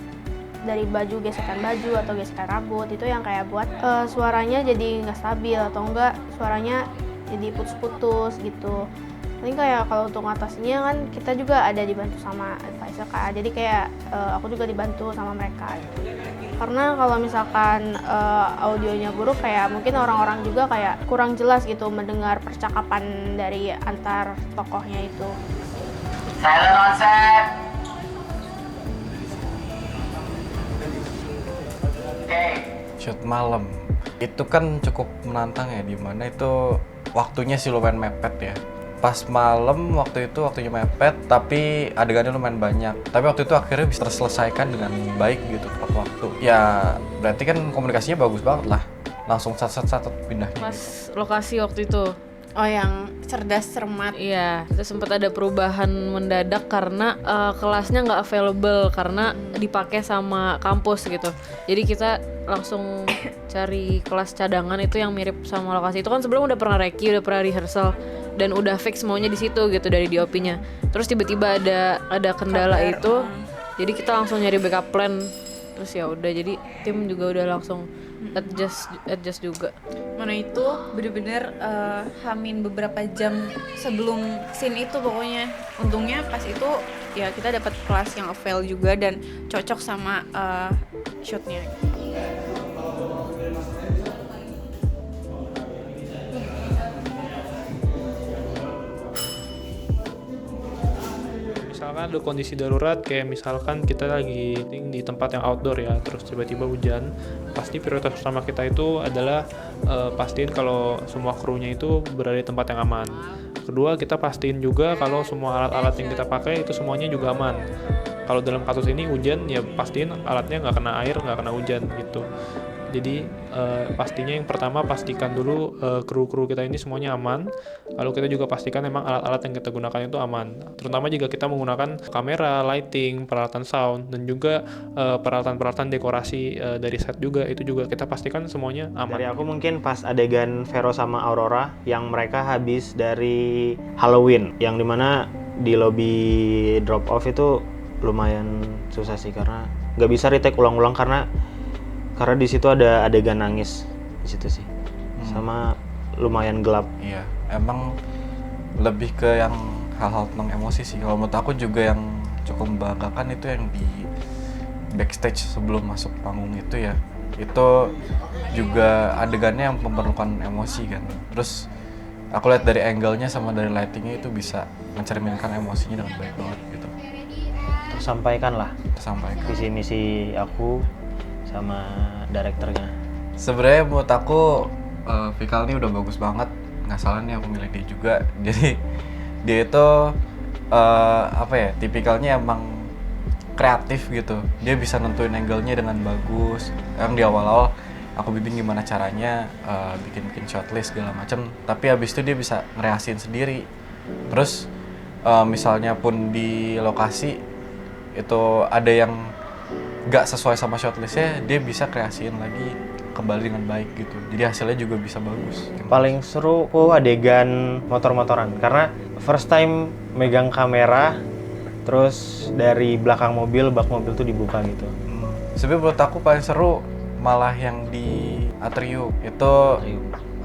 dari baju, gesekan baju atau gesekan rambut, itu yang kayak buat suaranya jadi nggak stabil atau enggak suaranya jadi putus-putus gitu. Ini kayak kalau untuk ngatasinya kan kita juga ada dibantu sama advisor Kak, jadi kayak aku juga dibantu sama mereka gitu. Karena kalau misalkan audionya buruk, kayak mungkin orang-orang juga kayak kurang jelas gitu mendengar percakapan dari antar tokohnya itu. Silent on set. Shoot malam itu kan cukup menantang ya, dimana itu waktunya sih lumayan mepet ya. Pas malam waktu itu waktunya mepet, tapi adegannya lumayan banyak. Tapi waktu itu akhirnya bisa terselesaikan dengan baik gitu tepat waktu. Ya berarti kan komunikasinya bagus banget lah. Langsung sat pindah. Pas lokasi waktu itu. Oh, yang cerdas cermat. Iya, itu sempat ada perubahan mendadak karena kelasnya nggak available karena dipakai sama kampus gitu. Jadi kita langsung cari kelas cadangan itu yang mirip sama lokasi itu. Kan sebelum udah pernah reki, udah pernah rehearsal dan udah fix maunya di situ gitu dari DOP-nya. Terus tiba-tiba ada kendala itu, jadi kita langsung nyari backup plan. Terus ya udah, jadi tim juga udah langsung adjust juga. Mana itu bener-bener hamin beberapa jam sebelum scene itu pokoknya. Untungnya pas itu ya kita dapat kelas yang avail juga dan cocok sama shootnya. Misalkan karena ada kondisi darurat kayak misalkan kita lagi di tempat yang outdoor ya, terus tiba-tiba hujan, pasti prioritas utama kita itu adalah pastiin kalau semua krunya itu berada di tempat yang aman. Kedua, kita pastiin juga kalau semua alat-alat yang kita pakai itu semuanya juga aman. Kalau dalam kasus ini hujan, ya pastiin alatnya nggak kena air, nggak kena hujan gitu. Jadi pastinya yang pertama pastikan dulu kru-kru kita ini semuanya aman. Lalu kita juga pastikan memang alat-alat yang kita gunakan itu aman. Terutama jika kita menggunakan kamera, lighting, peralatan sound, dan juga peralatan-peralatan dekorasi dari set juga, itu juga kita pastikan semuanya aman. Dari aku mungkin pas adegan Vero sama Aurora yang mereka habis dari Halloween, yang dimana di lobby drop off itu lumayan susah sih karena nggak bisa retake ulang-ulang karena di situ ada adegan nangis di situ sih, sama lumayan gelap. Iya, emang lebih ke yang hal-hal tentang emosi sih. Kalau menurut aku juga yang cukup membanggakan itu yang di backstage sebelum masuk panggung itu ya. Itu juga adegannya yang memerlukan emosi kan. Terus aku lihat dari angle-nya sama dari lighting-nya itu bisa mencerminkan emosinya dengan baik banget gitu. Tersampaikan visi misi aku sama direkturnya. Sebenarnya menurut aku Vikal ini udah bagus banget, nggak salah nih aku milih dia juga. Jadi dia itu tipikalnya emang kreatif gitu. Dia bisa nentuin angle-nya dengan bagus. Yang di awal-awal aku bimbing gimana caranya bikin shortlist segala macam. Tapi habis itu dia bisa ngereasin sendiri. Terus misalnya pun di lokasi itu ada yang nggak sesuai sama shortlistnya, dia bisa kreasiin lagi kembali dengan baik gitu. Jadi hasilnya juga bisa bagus. Paling seru adegan motor-motoran karena first time megang kamera, terus dari belakang mobil, bak mobil tuh dibuka gitu. Sebenarnya menurut aku paling seru malah yang di Atrium itu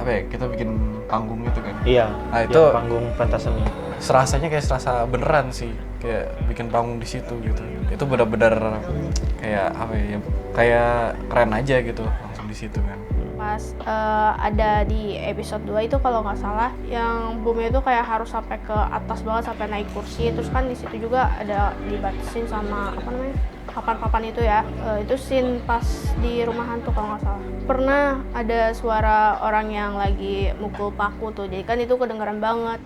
kita bikin panggung gitu kan. Iya. Nah itu panggung pentas seni. Serasanya kayak serasa beneran sih, kayak bikin panggung di situ gitu. Itu benar-benar kayak kayak keren aja gitu langsung di situ kan. Pas ada di episode 2 itu kalau nggak salah yang boomnya itu kayak harus sampai ke atas banget, sampai naik kursi. Terus kan di situ juga ada dibatasin sama papan-papan itu ya. Itu scene pas di rumah hantu kalau nggak salah. Pernah ada suara orang yang lagi mukul paku tuh, jadi kan itu kedengeran banget.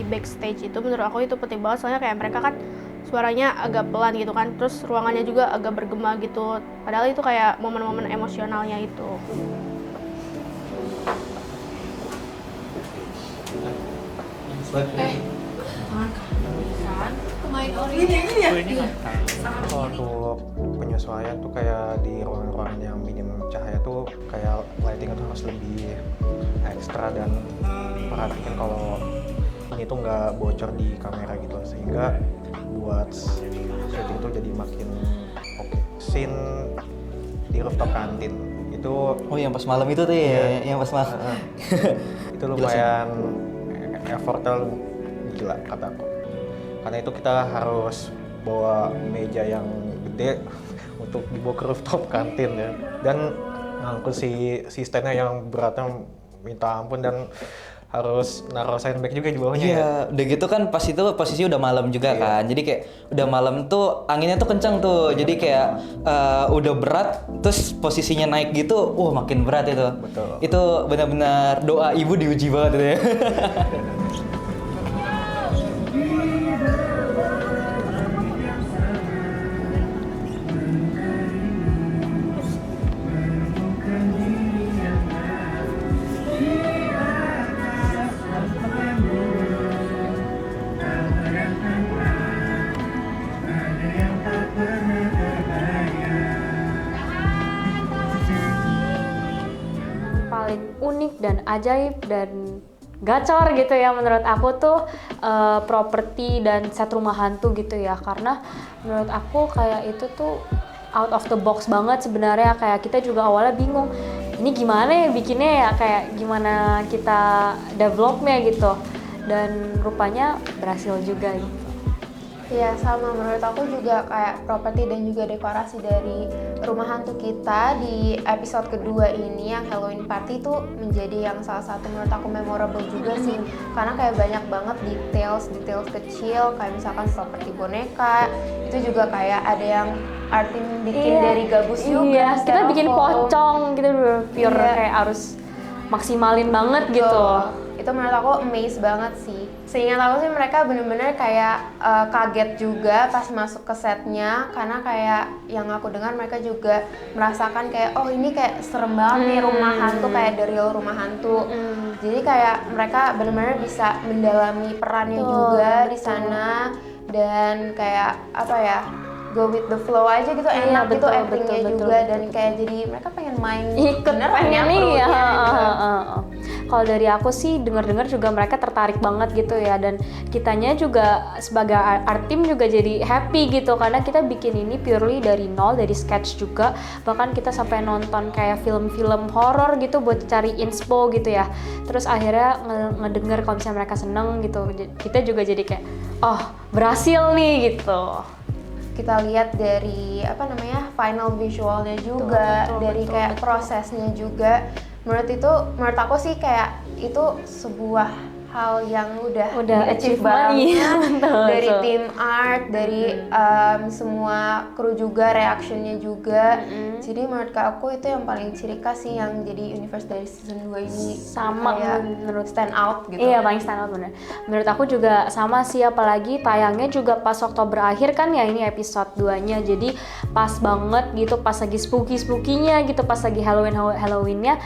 Backstage itu menurut aku itu penting banget, soalnya kayak mereka kan suaranya agak pelan gitu kan, terus ruangannya juga agak bergema gitu, padahal itu kayak momen-momen emosionalnya itu. Kalau untuk penyesuaian tuh kayak di ruangan-ruangan yang minim cahaya tuh kayak lighting itu harus lebih ekstra dan perhatikan kalau ini tuh nggak bocor di kamera gitu, sehingga buat syuting itu jadi makin oke. Scene di rooftop kantin itu yang pas malam itu tuh ya, yang pas malam itu lumayan effortnya gila kata aku, karena itu kita harus bawa meja yang gede untuk dibawa ke rooftop kantin ya, dan ngangkut si standnya yang beratnya minta ampun, dan harus naruh sandbag juga di bawahnya. Iya, udah gitu kan pas itu posisi udah malam juga kan. Jadi kayak udah malam tuh anginnya tuh kencang tuh. Jadi kayak udah berat terus posisinya naik gitu, makin berat itu. Betul. Itu benar-benar doa ibu diuji banget itu ya. Unik dan ajaib dan gacor gitu ya menurut aku tuh properti dan set rumah hantu gitu ya, karena menurut aku kayak itu tuh out of the box banget sebenarnya. Kayak kita juga awalnya bingung ini gimana ya bikinnya ya, kayak gimana kita developnya gitu, dan rupanya berhasil juga gitu. Ya sama, menurut aku juga kayak properti dan juga dekorasi dari rumah hantu kita di episode kedua ini yang Halloween Party itu menjadi yang salah satu menurut aku memorable juga sih, karena kayak banyak banget details kecil kayak misalkan properti boneka itu juga kayak ada yang artin bikin dari gabus juga. Iya, kita bikin pocong gitu dulu, pure kayak harus maksimalin banget gitu. Itu menurut aku amaze banget sih. Seingat aku sih mereka bener-bener kayak kaget juga pas masuk ke setnya, karena kayak yang aku dengar mereka juga merasakan kayak oh ini kayak serem banget nih rumah hantu, kayak the real rumah hantu. Jadi kayak mereka bener-bener bisa mendalami perannya juga di sana, dan kayak apa ya, go with the flow aja gitu, enak gitu actingnya juga, dan kayak jadi mereka pengen main ikut pengen nih ya. Kalau dari aku sih dengar-dengar juga mereka tertarik banget gitu ya, dan kitanya juga sebagai art team juga jadi happy gitu karena kita bikin ini purely dari nol, dari sketch juga, bahkan kita sampai nonton kayak film-film horor gitu buat cari inspo gitu ya. Terus akhirnya ngedenger kalau misalnya mereka seneng gitu, kita juga jadi kayak oh berhasil nih gitu. Kita lihat dari apa namanya final visualnya juga, dari kayak prosesnya juga. Menurut aku sih kayak itu sebuah hal yang udah di-achieve banget dari tim art, dari semua kru juga, reactionnya juga. Jadi menurut aku itu yang paling ciri khas sih yang jadi Universe dari season 2 ini sama menurut stand out gitu. Iya, paling stand out bener. Menurut aku juga sama sih, apalagi tayangnya juga pas Oktober akhir kan ya ini episode 2-nya. Jadi pas banget gitu, pas lagi spooky-spooky-nya gitu, pas lagi Halloween-nya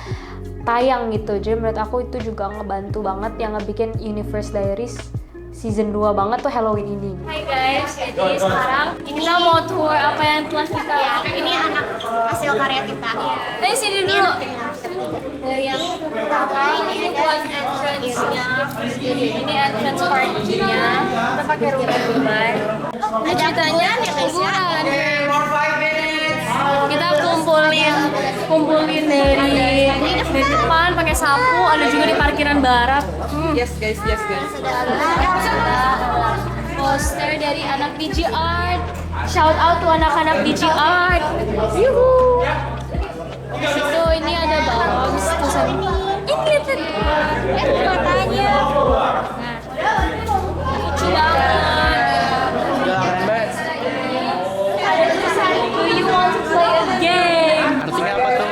tayang gitu. Jadi menurut aku itu juga ngebantu banget yang ngebikin Universe Diaries season 2 banget tuh Halloween ini. Hai guys, jadi sekarang kita mau tour apa yang telah kita Ini anak hasil karya kita. Dari sini dulu. Dari yang pertama ini buat entrance-nya. Ini entrance party-nya. Kita pakai rumah-rumah. Nah, ceritanya kuburan. Kita kumpulin dari depan pakai sapu, ada juga di parkiran barat. Yes guys. Ada poster dari anak DG Art. Shout out to anak-anak DG Art. Yuhu. Situ ini ada bombs tulisan ini matanya. Nah, lucu banget. Ada tulisan Do you want to play a game? Artinya apa tuh?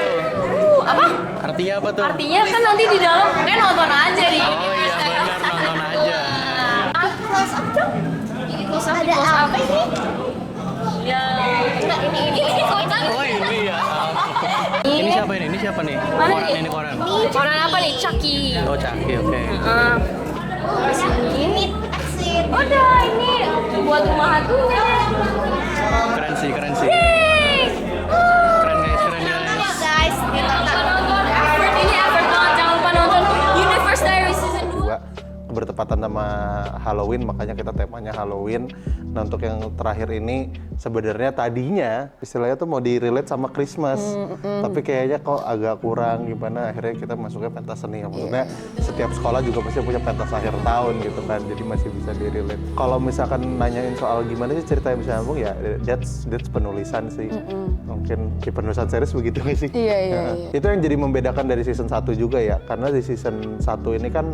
Apa? Artinya apa tuh? Artinya kan nanti di dalam kayak nonton aja nih. Oh iya benar, nonton aja. Close up dong. Ada apa ini? Ya. Ini kotak. Oh ini ya. Ini siapa ini? Ini siapa nih? Mana Koran nih? ini koran. Koran apa nih? Chucky. Oh Chucky, oke. Di sini. Udah ini buat rumah hantunya. Keren sih. Keren guys. Nonton effort ini effort banget. Jangan lupa nonton Universe Diaries season 2. Bertepatan sama Halloween, makanya kita temanya Halloween. Nah untuk yang terakhir ini sebenarnya tadinya istilahnya tuh mau di-relate sama Christmas, tapi kayaknya kok agak kurang gimana, akhirnya kita masuknya pentas seni. Maksudnya setiap sekolah juga pasti punya pentas akhir tahun gitu kan, jadi masih bisa di-relate. Kalau misalkan nanyain soal gimana sih ceritanya bisa nyambung, ya that's penulisan sih. Mungkin di penulisan series begitu nggak sih? Iya. Itu yang jadi membedakan dari season 1 juga ya, karena di season 1 ini kan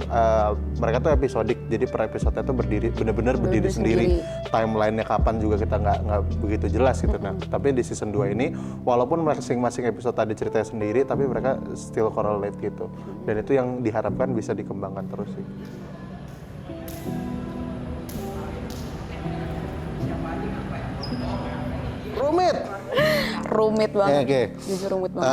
mereka tuh episodik, jadi per episode itu benar-benar berdiri sendiri. Timeline-nya kapan juga kita nggak begitu jelas gitu. Nah, tapi di season 2 ini walaupun masing-masing episode ada ceritanya sendiri, tapi mereka still correlate gitu. Dan itu yang diharapkan bisa dikembangkan terus sih. Rumit banget. Oke. Jujur rumit banget.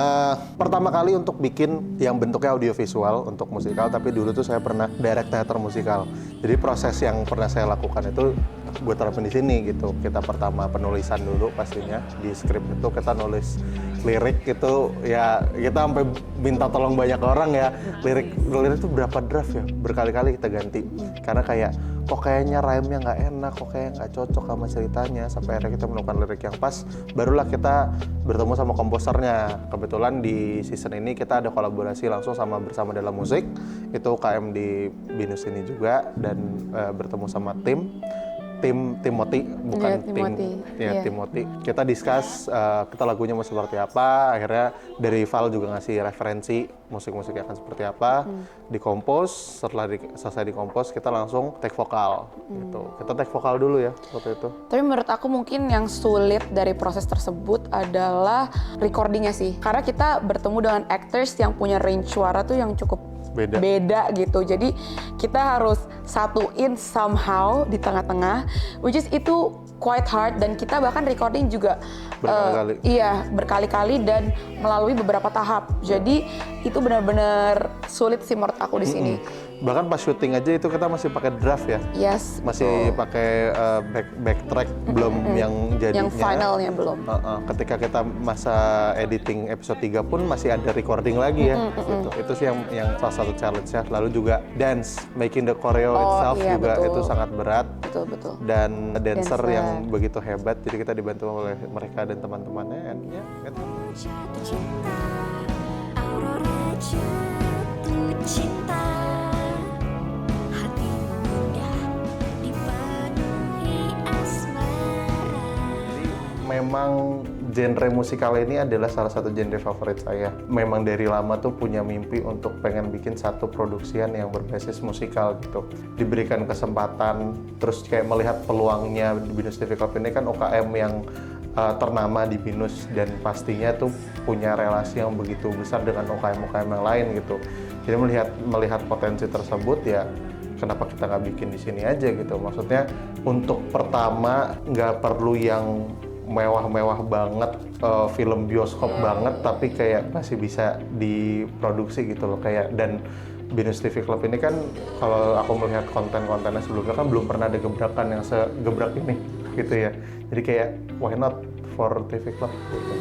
Pertama kali untuk bikin yang bentuknya audiovisual untuk musikal, tapi dulu tuh saya pernah direct teater musikal. Jadi proses yang pernah saya lakukan itu gue terapin di sini gitu. Kita pertama penulisan dulu pastinya, di skrip itu kita nulis lirik itu ya, kita sampai minta tolong banyak orang ya. Lirik itu berapa draft ya, berkali-kali kita ganti karena kayak kok kayaknya rhyme-nya nggak enak, kok kayaknya nggak cocok sama ceritanya, sampai akhirnya kita menemukan lirik yang pas. Barulah kita bertemu sama komposernya. Kebetulan di season ini kita ada kolaborasi langsung bersama Dalam Musik, itu UKM di BINUS ini juga, dan bertemu sama tim. tim Timothy, bukan Timothy. Kita discuss kita lagunya mau seperti apa. Akhirnya dari Val juga ngasih referensi musik-musiknya akan seperti apa. Dikompos, setelah selesai dikompos kita langsung take vokal gitu. Kita take vokal dulu ya waktu itu. Tapi menurut aku mungkin yang sulit dari proses tersebut adalah recordingnya sih. Karena kita bertemu dengan actors yang punya range suara tuh yang cukup beda gitu. Jadi kita harus satuin somehow di tengah-tengah, which is itu quite hard, dan kita bahkan recording juga berkali-kali dan melalui beberapa tahap. Jadi itu benar-benar sulit sih menurut aku di sini. Bahkan pas syuting aja itu kita masih pakai draft ya. Yes. Masih pakai backtrack, belum yang jadinya. Yang finalnya belum. Ketika kita masa editing episode 3 pun masih ada recording lagi ya. Gitu. Itu sih yang salah satu challenge-nya. Lalu juga dance, making the choreo itself juga itu sangat berat. Betul. Dan dancer yang begitu hebat, jadi kita dibantu oleh mereka dan teman-temannya. And ya, gitu. Memang genre musikal ini adalah salah satu genre favorit saya. Memang dari lama tuh punya mimpi untuk pengen bikin satu produksian yang berbasis musikal gitu. Diberikan kesempatan, terus kayak melihat peluangnya di Binus TV Club ini kan UKM yang ternama di Binus, dan pastinya tuh punya relasi yang begitu besar dengan UKM-UKM yang lain gitu. Jadi melihat potensi tersebut ya, kenapa kita nggak bikin di sini aja gitu. Maksudnya untuk pertama nggak perlu yang mewah-mewah banget, film bioskop banget, tapi kayak masih bisa diproduksi gitu loh. Kayak, dan Binus TV Club ini kan kalau aku melihat konten-kontennya sebelumnya kan belum pernah ada gebrakan yang segebrak ini gitu ya. Jadi kayak why not for TV Club gitu.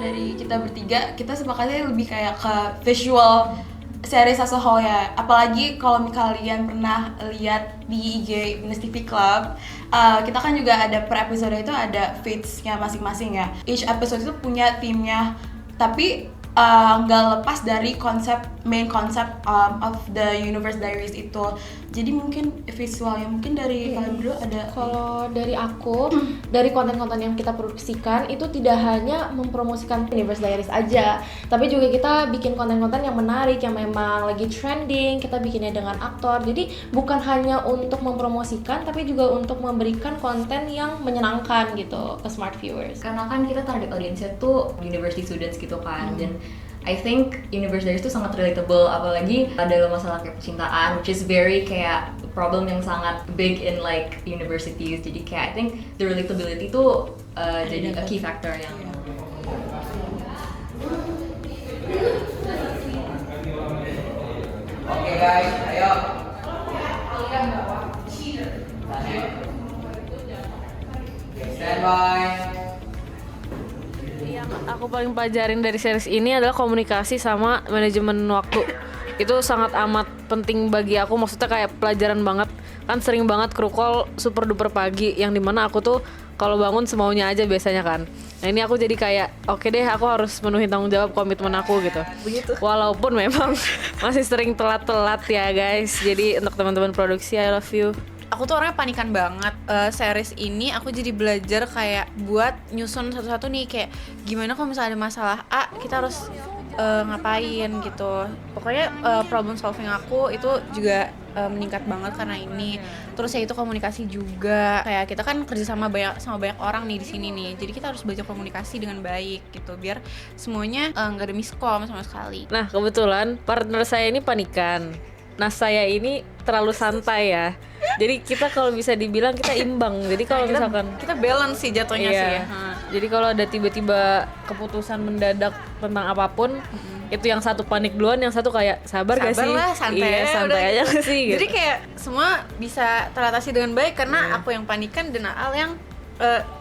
Dari kita bertiga, kita sepakatnya lebih kayak ke visual series as a whole ya. Apalagi kalau kalian pernah lihat di IG Binus TV Club, kita kan juga ada per episode itu ada feeds-nya masing-masing ya. Each episode itu punya theme-nya, tapi nggak lepas dari main konsep of the Universe Diaries itu. Jadi mungkin visualnya mungkin dari kalian berdua ada. Kalau dari aku, dari konten-konten yang kita produksikan itu tidak hanya mempromosikan Universe Diaries aja, tapi juga kita bikin konten-konten yang menarik, yang memang lagi trending. Kita bikinnya dengan aktor. Jadi bukan hanya untuk mempromosikan, tapi juga untuk memberikan konten yang menyenangkan gitu ke smart viewers. Karena kan kita target audience-nya tuh university students gitu kan, dan I think Universe Diaries itu sangat relatable, apalagi dalam masalah kayak percintaan, which is very kayak problem yang sangat big in like universities. Jadi kayak I think the relatability itu jadi a key factor yang Oke guys, ayo. Stand by. Yang aku paling pelajarin dari series ini adalah komunikasi sama manajemen waktu. Itu sangat amat penting bagi aku, maksudnya kayak pelajaran banget. Kan sering banget crew call super duper pagi, yang dimana aku tuh kalau bangun semaunya aja biasanya kan. Nah ini aku jadi kayak oke deh, aku harus menuhi tanggung jawab komitmen aku gitu. Begitu. Walaupun memang masih sering telat-telat ya guys. Jadi untuk teman-teman produksi, I love you. Aku tuh orangnya panikan banget. Series ini aku jadi belajar kayak buat nyusun satu-satu nih, kayak gimana kalau misalnya ada masalah A, kita harus ngapain gitu. Pokoknya problem solving aku itu juga meningkat banget karena ini. Terus ya itu komunikasi juga. Kayak kita kan kerja sama banyak orang nih di sini nih. Jadi kita harus belajar komunikasi dengan baik gitu, biar semuanya nggak ada miskom sama sekali. Nah kebetulan partner saya ini panikan. Nah saya ini terlalu santai ya. Jadi kita kalau bisa dibilang kita imbang. Jadi kalau misalkan kita balance sih jatuhnya sih ya. Jadi kalau ada tiba-tiba keputusan mendadak tentang apapun, itu yang satu panik duluan, yang satu kayak sabar gak sih? Lah, santai, santai aja gak sih? Jadi kayak semua bisa teratasi dengan baik karena aku yang panikan dan Al yang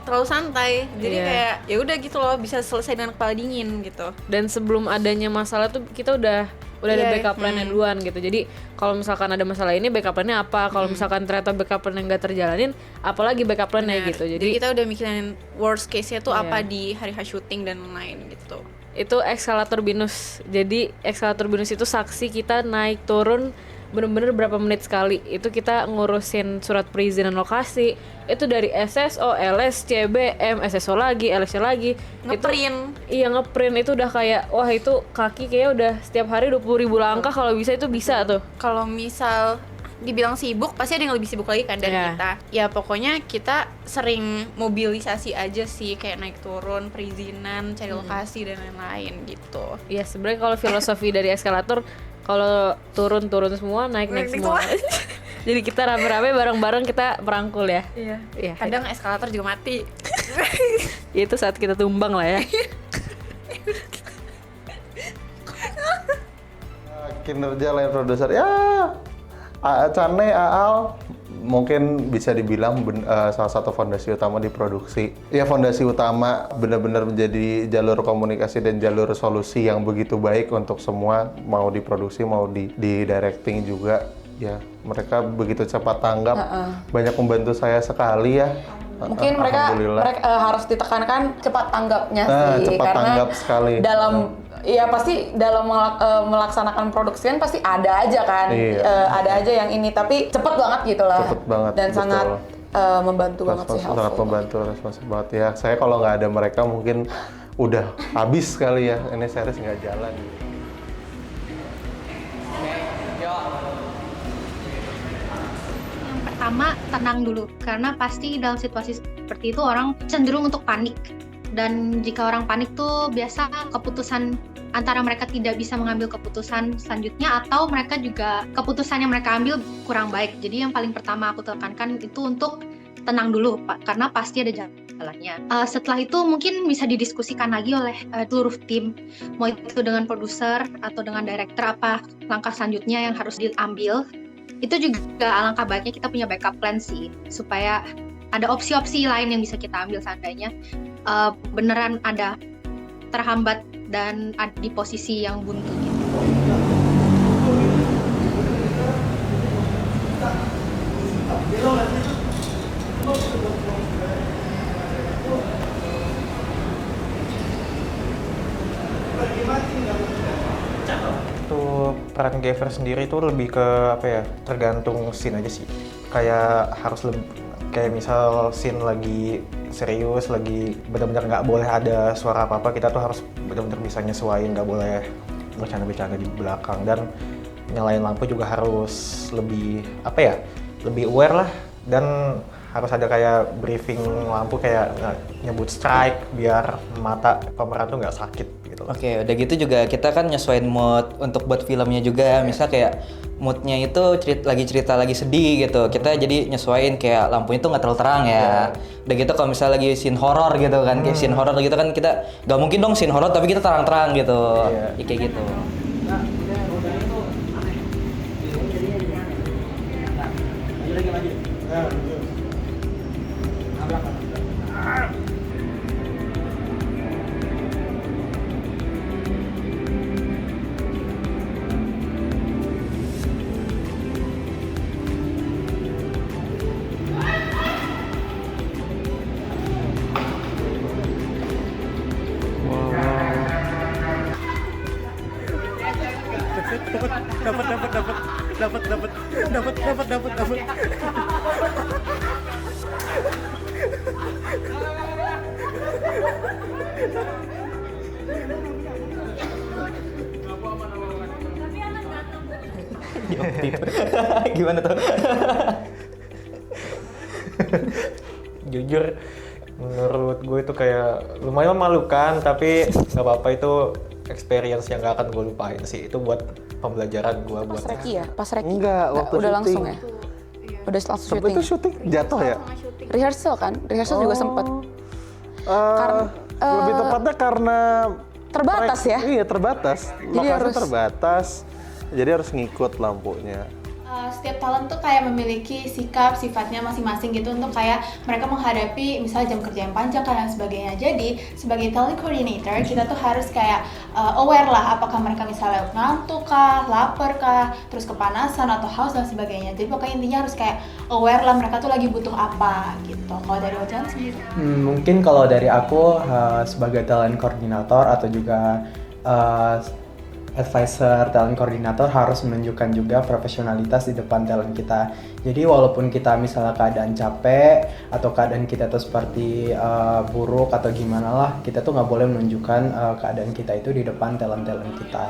terlalu santai. Jadi kayak ya udah gitu loh, bisa selesai dengan kepala dingin gitu. Dan sebelum adanya masalah tuh kita udah udah ada Iya, backup plan-nya duluan gitu. Jadi kalau misalkan ada masalah ini backup plan-nya apa, kalau misalkan ternyata backup plan-nya nggak terjalanin, apalagi backup plan-nya gitu. Jadi kita udah mikirin worst case-nya tuh Iya. apa di hari-hari syuting dan lain gitu. Itu eskalator binus. Jadi eskalator binus itu saksi kita naik turun bener-bener berapa menit sekali. Itu kita ngurusin surat perizinan lokasi. Itu dari SSO, LS, CBM, SSO lagi, LS lagi. Ngeprint. Iya ngeprint itu udah kayak wah itu kaki kayak udah setiap hari 20.000 langkah kalau bisa itu bisa tuh. Kalau misal dibilang sibuk pasti ada yang lebih sibuk lagi kan dari kita. Ya pokoknya kita sering mobilisasi aja sih kayak naik turun, perizinan, cari lokasi dan lain-lain gitu. Iya sebenarnya kalau filosofi dari eskalator kalau turun semua, naik semua. Jadi kita rame-rame bareng-bareng kita merangkul ya. Iya. Kadang eskalator juga mati. Itu saat kita tumbang lah ya. Kinerja line produser ya Cane, Aal mungkin bisa dibilang salah satu fondasi utama di produksi. Ya fondasi utama benar-benar menjadi jalur komunikasi dan jalur solusi yang begitu baik untuk semua, mau di produksi mau di directing juga. Ya mereka begitu cepat tanggap, banyak membantu saya sekali ya. Mungkin mereka harus ditekankan cepat tanggapnya sih, cepat karena tanggap sekali. Ya pasti dalam melaksanakan produksi kan pasti ada aja kan, ada aja yang ini tapi cepet banget gitu lah. Cepet banget, dan betul. sangat membantu banget sih, sangat membantu, responsif banget ya. Saya kalau nggak ada mereka mungkin udah habis kali ya, ini series nggak jalan. Pertama, tenang dulu, karena pasti dalam situasi seperti itu orang cenderung untuk panik. Dan jika orang panik tuh biasa keputusan antara mereka tidak bisa mengambil keputusan selanjutnya atau mereka juga keputusan yang mereka ambil kurang baik. Jadi yang paling pertama aku tekankan itu untuk tenang dulu, Pak, karena pasti ada jalannya. Setelah itu mungkin bisa didiskusikan lagi oleh seluruh tim, mau itu dengan produser atau dengan director apa langkah selanjutnya yang harus diambil. Itu juga alangkah baiknya kita punya backup plan sih, supaya ada opsi-opsi lain yang bisa kita ambil seandainya beneran ada terhambat dan ada di posisi yang buntu gitu. Untuk peran Gaffer sendiri itu lebih ke apa ya, tergantung scene aja sih. Kayak harus lebih, kayak misal scene lagi serius, lagi benar-benar nggak boleh ada suara apa-apa, kita tuh harus benar-benar bisa nyesuaiin, nggak boleh bercanda-bercanda di belakang. Dan nyalain lampu juga harus lebih apa ya, lebih aware lah, dan harus ada kayak briefing lampu kayak nyebut strike biar mata pemeran tuh nggak sakit gitu. Oke, udah gitu juga kita kan nyesuaiin mood untuk buat filmnya juga. Misal kayak moodnya itu cerita lagi sedih gitu, kita jadi nyesuaiin kayak lampunya tuh nggak terlalu terang ya. Udah gitu kalau misalnya lagi scene horror gitu kan, kayak scene horror gitu kan kita nggak mungkin dong scene horror tapi kita terang-terang gitu. Ya, kayak gitu. Dapat. Gimana tuh? Jujur, menurut gue itu kayak lumayan memalukan, tapi nggak apa-apa, itu experience yang nggak akan gue lupain sih. Itu buat pembelajaran gue buat. Pas Reki ya? Pas Reki? Enggak, waktu udah syuting. langsung ya? Udah langsung Sampai syuting? itu syuting jatuh ya? Rehearsal kan? Rehearsal juga sempet. Lebih tepatnya karena terbatas ya? Iya terbatas, Jadi lokasi harus- terbatas, jadi harus ngikut lampunya. Setiap talent tuh kayak memiliki sikap, sifatnya masing-masing gitu untuk kayak mereka menghadapi misalnya jam kerja yang panjang dan sebagainya. Jadi sebagai talent coordinator kita tuh harus kayak aware lah apakah mereka misalnya ngantuk kah, lapar kah, terus kepanasan atau haus dan sebagainya. Jadi pokoknya intinya harus kayak aware lah mereka tuh lagi butuh apa gitu. Kalau dari Ojan sendiri? Mungkin kalau dari aku sebagai talent coordinator atau juga advisor talent coordinator harus menunjukkan juga profesionalitas di depan talent kita. Jadi walaupun kita misalnya keadaan capek atau keadaan kita tuh seperti buruk atau gimana lah, kita tuh nggak boleh menunjukkan keadaan kita itu di depan talent-talent kita.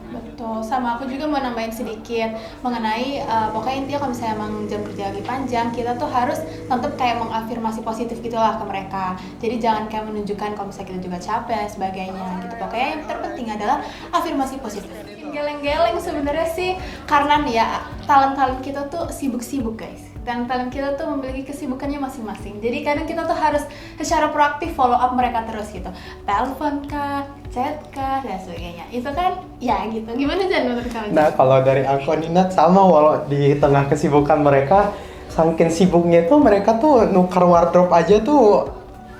Betul, sama aku juga mau nambahin sedikit mengenai pokoknya intinya kalau misalnya emang jam kerja lagi panjang, kita tuh harus tetap kayak mengafirmasi positif gitulah ke mereka. Jadi jangan kayak menunjukkan kalau misalnya kita juga capek dan sebagainya gitu. Pokoknya yang terpenting adalah afirmasi positif. Geleng-geleng sebenarnya sih karena nih ya talent-talent kita tuh sibuk-sibuk guys. Talent kita tuh memiliki kesibukannya masing-masing. Jadi kadang kita tuh harus secara proaktif follow up mereka terus gitu. Telepon kah, chat kah, dan sebagainya. Itu kan ya gitu. Gimana Jan menurut kamu? Nah kalau dari aku Ninat sama, walau di tengah kesibukan mereka, saking sibuknya tuh mereka tuh nukar wardrobe aja tuh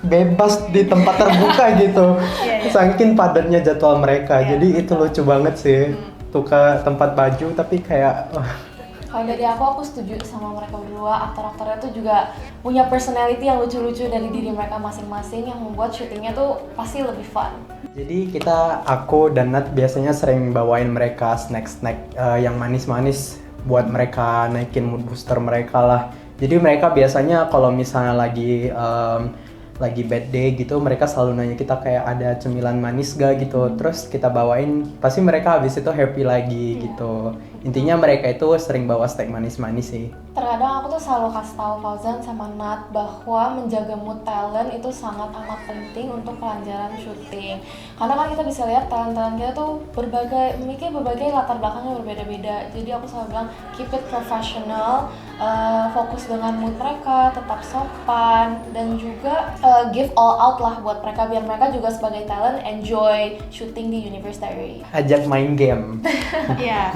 bebas di tempat terbuka gitu. Saking padatnya jadwal mereka. Jadi itu lucu banget sih. Tuh ke tempat baju tapi kayak Kalau dari aku setuju sama mereka berdua. Aktor-aktornya tuh juga punya personality yang lucu-lucu dari diri mereka masing-masing yang membuat syutingnya tuh pasti lebih fun. Jadi aku dan Nat biasanya sering bawain mereka snack-snack yang manis-manis buat mereka naikin mood booster mereka lah. Jadi mereka biasanya kalau misalnya lagi bad day gitu, mereka selalu nanya kita kayak ada cemilan manis gak gitu. Terus kita bawain, pasti mereka habis itu happy lagi gitu. Intinya mereka itu sering bawa snack manis-manis sih. Terkadang aku tuh selalu kasih tahu Fauzan sama Nat bahwa menjaga mood talent itu sangat amat penting untuk kelancaran syuting. Karena kan kita bisa lihat talent-talent kita tuh memiliki berbagai latar belakang yang berbeda-beda. Jadi aku selalu bilang keep it professional, fokus dengan mood mereka, tetap sopan, dan juga give all out lah buat mereka biar mereka juga sebagai talent enjoy syuting di Universe Diary. Ajak main game. Iya.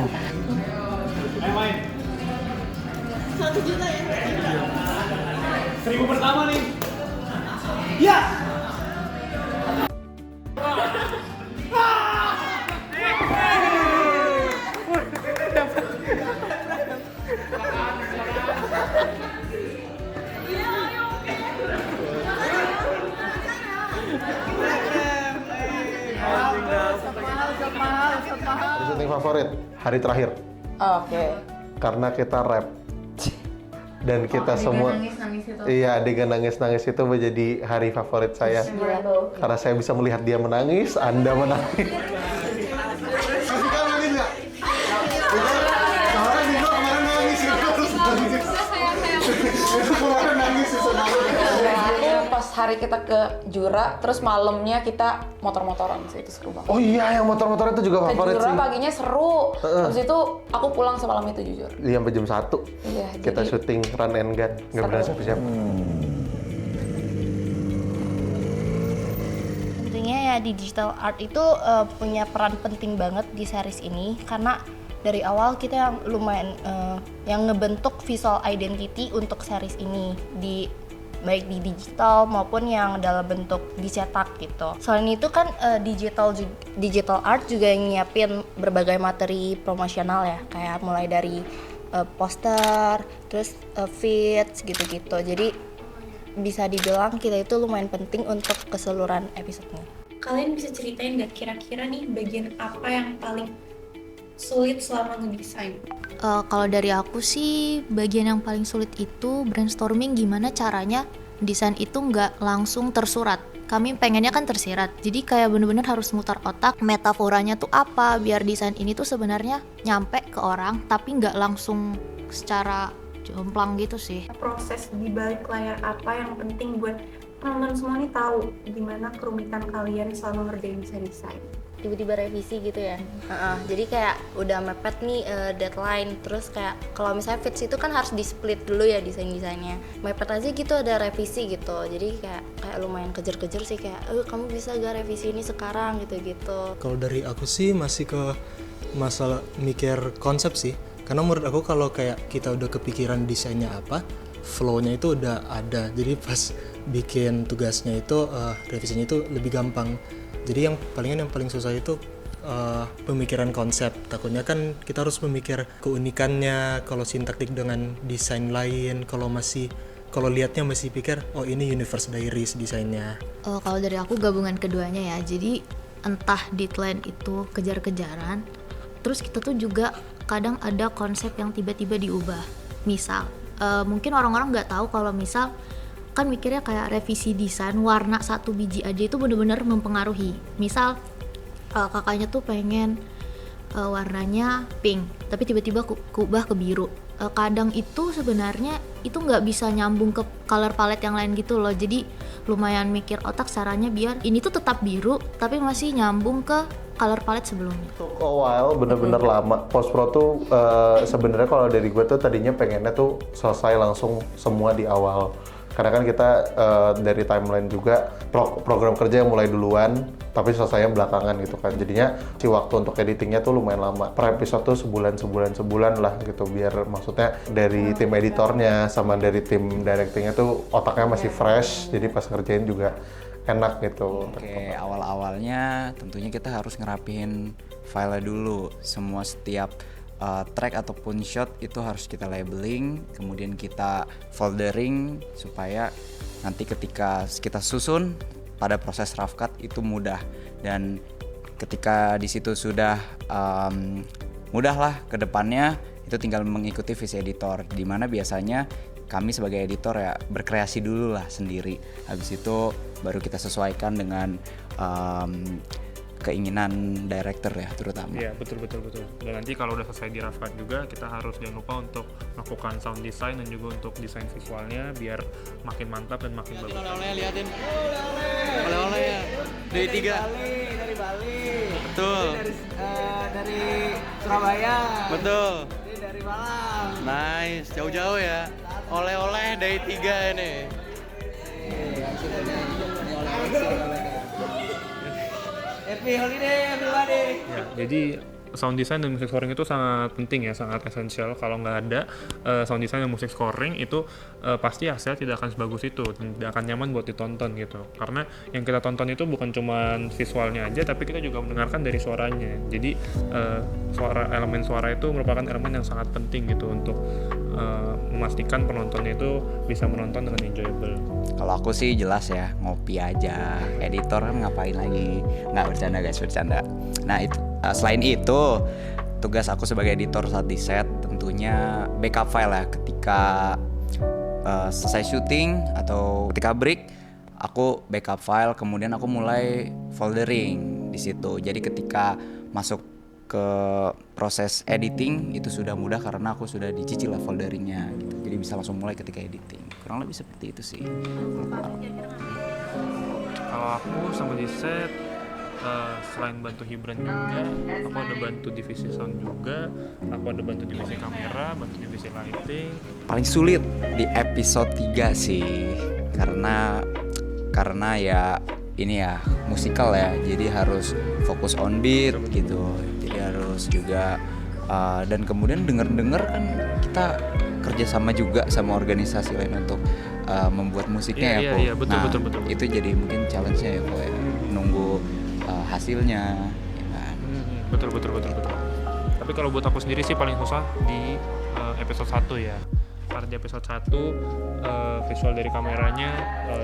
Ayo main. 1 juta ya? 1000 pertama nih. Ya. Syuting favorit hari terakhir. Oke. Karena kita rap dan kita adegan semua nangis-nangis itu. Iya, adegan nangis-nangis itu menjadi hari favorit saya. Karena saya bisa melihat dia menangis, Anda menangis. Aku pas hari kita ke Jura, terus malamnya kita motor-motoran sih, itu seru banget. Oh iya, yang motor-motor itu juga Ke favorit Jura sih. paginya seru, terus itu aku pulang semalam itu jujur. Iya, sampai jam 1. Iya, Kita jadi syuting run and gun, nggak berani siapa-siapa. Tentunya ya di digital art itu punya peran penting banget di series ini karena dari awal kita yang lumayan yang ngebentuk visual identity untuk series ini baik di digital maupun yang dalam bentuk dicetak gitu. Selain itu kan digital art juga yang nyiapin berbagai materi promosional ya, kayak mulai dari poster, terus feeds gitu-gitu. Jadi bisa dibilang kita itu lumayan penting untuk keseluruhan episodenya. Kalian bisa ceritain nggak kira-kira nih bagian apa yang paling sulit selama ngedesain? Kalau dari aku sih bagian yang paling sulit itu brainstorming gimana caranya desain itu nggak langsung tersurat. Kami pengennya kan tersirat, jadi kayak bener-bener harus mutar otak metaforanya tuh apa biar desain ini tuh sebenarnya nyampe ke orang tapi nggak langsung secara jomplang gitu sih. Proses di balik layar apa yang penting buat penonton semua nih tahu gimana kerumitan kalian selama ngerjain desain-desain? Tiba-tiba revisi gitu ya. Jadi kayak udah mepet nih deadline, terus kayak kalau misalnya fits itu kan harus di split dulu ya desain-desainnya. Mepet aja gitu ada revisi gitu. Jadi kayak lumayan kejar-kejar sih kayak kamu bisa gak revisi ini sekarang gitu-gitu. Kalau dari aku sih masih ke masalah mikir konsep sih. Karena menurut aku kalau kayak kita udah kepikiran desainnya apa, flow-nya itu udah ada. Jadi pas bikin tugasnya itu revisinya itu lebih gampang. Jadi yang paling susah itu pemikiran konsep. Takutnya kan kita harus memikir keunikannya, kalau sintaktik dengan desain lain, kalau lihatnya masih pikir oh ini Universe Diaries desainnya. Kalau dari aku gabungan keduanya ya. Jadi entah deadline itu kejar-kejaran, terus kita tuh juga kadang ada konsep yang tiba-tiba diubah. Misal, mungkin orang-orang nggak tahu kalau misal kan mikirnya kayak revisi desain warna 1 biji aja itu bener-bener mempengaruhi. Misal kakaknya tuh pengen warnanya pink, tapi tiba-tiba kubah ke biru. Kadang itu sebenarnya itu nggak bisa nyambung ke color palette yang lain gitu loh. Jadi lumayan mikir otak caranya biar ini tuh tetap biru tapi masih nyambung ke color palette sebelumnya. Took a while, bener-bener lama. Post Pro tuh sebenarnya kalau dari gue tuh tadinya pengennya tuh selesai langsung semua di awal. Karena kan kita dari timeline juga program kerja yang mulai duluan, tapi selesainya belakangan gitu kan. Jadinya si waktu untuk editingnya tuh lumayan lama. Per episode tuh sebulan lah gitu. Biar maksudnya dari tim editornya sama dari tim directingnya tuh otaknya masih fresh. Jadi pas ngerjain juga enak gitu. Oke, awal-awalnya tentunya kita harus ngerapihin file dulu. Semua setiap track ataupun shot itu harus kita labeling, kemudian kita foldering supaya nanti ketika kita susun pada proses rough cut itu mudah. Dan ketika di situ sudah mudah lah ke depannya, itu tinggal mengikuti visi editor, di mana biasanya kami sebagai editor ya berkreasi dulu lah sendiri. Habis itu baru kita sesuaikan dengan keinginan director ya terutama. Iya, betul. Dan nanti kalau udah selesai di rough cut juga, kita harus jangan lupa untuk melakukan sound design dan juga untuk desain visualnya biar makin mantap dan makin bagus. Oleh-oleh liatin. Oleh-oleh ya. Dari 3. Dari Bali. Betul. Dari Surabaya. Betul. Dari Malang. Nice, jauh-jauh ya. Oleh-oleh dari 3 ini. Happy holiday everybody. Ya, jadi sound design dan music scoring itu sangat penting ya, sangat esensial. Kalau nggak ada sound design dan music scoring itu pasti hasilnya tidak akan sebagus itu, tidak akan nyaman buat ditonton gitu. Karena yang kita tonton itu bukan cuma visualnya aja, tapi kita juga mendengarkan dari suaranya. Jadi elemen suara itu merupakan elemen yang sangat penting gitu untuk memastikan penontonnya itu bisa menonton dengan enjoyable. Kalau aku sih jelas ya, ngopi aja. Editor kan ngapain lagi? Nggak, bercanda guys, bercanda. Nah itu selain itu, tugas aku sebagai editor saat di set tentunya backup file ya. Ketika selesai syuting atau ketika break, aku backup file, kemudian aku mulai foldering di situ. Jadi ketika masuk ke proses editing itu sudah mudah karena aku sudah dicicil lah folderingnya gitu. Jadi bisa langsung mulai ketika editing. Kurang lebih seperti itu sih. Kalau aku sama di set selain bantu hiburan juga, aku ada bantu divisi sound juga, aku ada bantu divisi kamera, bantu divisi lighting. Paling sulit di episode 3 sih karena ya ini ya musikal ya, jadi harus fokus on beat gitu, jadi harus juga dan kemudian denger kan kita kerja sama juga sama organisasi lain untuk membuat musiknya ya kok. Iya, betul. Itu jadi mungkin challenge-nya ya kok ya, nunggu hasilnya ya kan. Betul. Tapi kalau buat aku sendiri sih paling susah di episode 1 ya. Karena di episode 1 visual dari kameranya,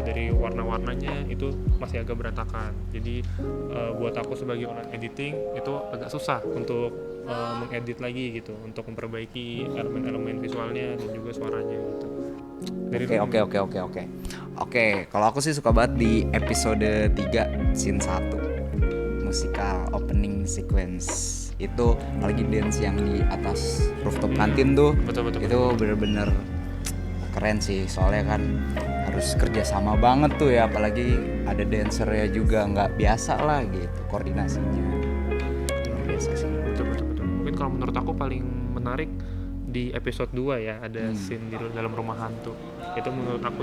dari warna-warnanya itu masih agak berantakan. Jadi buat aku sebagai orang editing itu agak susah untuk mengedit lagi gitu, untuk memperbaiki elemen-elemen visualnya dan juga suaranya gitu. Oke, kalau aku sih suka banget di episode 3 scene 1 musikal opening sequence. Itu apalagi dance yang di atas rooftop kantin tuh. Betul. Itu bener-bener keren sih, soalnya kan harus kerja sama banget tuh ya, apalagi ada dancernya juga, nggak biasa lah gitu koordinasinya. Luar biasa sih. Betul. Mungkin kalau menurut aku paling menarik di episode 2 ya, ada scene di dalam rumah hantu. Itu menurut aku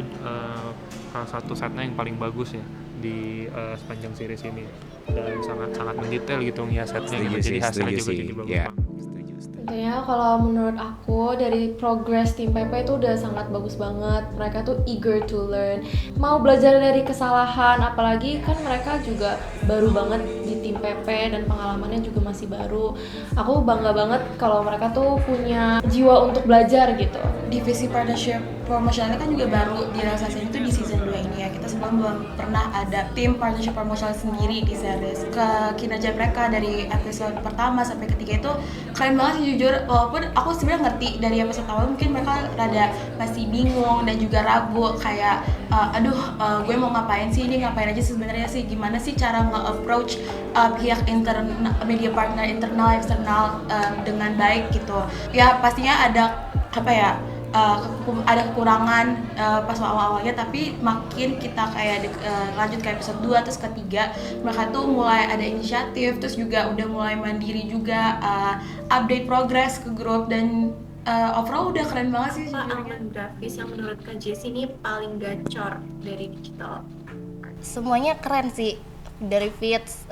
salah satu setnya yang paling bagus ya di sepanjang series ini, dan sangat mendetail gitu ya setnya gitu. Jadi hasilnya juga jadi bagus banget. Intinya kalau menurut aku dari progress tim PP itu udah sangat bagus banget. Mereka tuh eager to learn, mau belajar dari kesalahan, apalagi kan mereka juga baru banget di tim PP dan pengalamannya juga masih baru. Aku bangga banget kalau mereka tuh punya jiwa untuk belajar gitu. Divisi partnership promotional kan juga baru direalisasikan itu di season 2 ini ya. Kita sebelum belum pernah ada tim partnership promotional sendiri di series. Kinerja mereka dari episode pertama sampai ketiga itu keren banget sih jujur. Walaupun aku sebenarnya ngerti dari episode awal mungkin mereka rada masih bingung dan juga ragu kayak gue mau ngapain sih ini, ngapain aja sebenarnya sih, gimana sih cara nge-approach pihak media partner internal eksternal dengan baik gitu. Ya pastinya ada ada kekurangan pas awal-awalnya, tapi makin kita kayak lanjut ke episode 2 terus ketiga mereka tuh mulai ada inisiatif, terus juga udah mulai mandiri juga, update progress ke grup, dan overall udah keren banget sih. Elemen grafis yang menurut Kak Jessie ini paling gacor dari digital? Semuanya keren sih, dari feeds,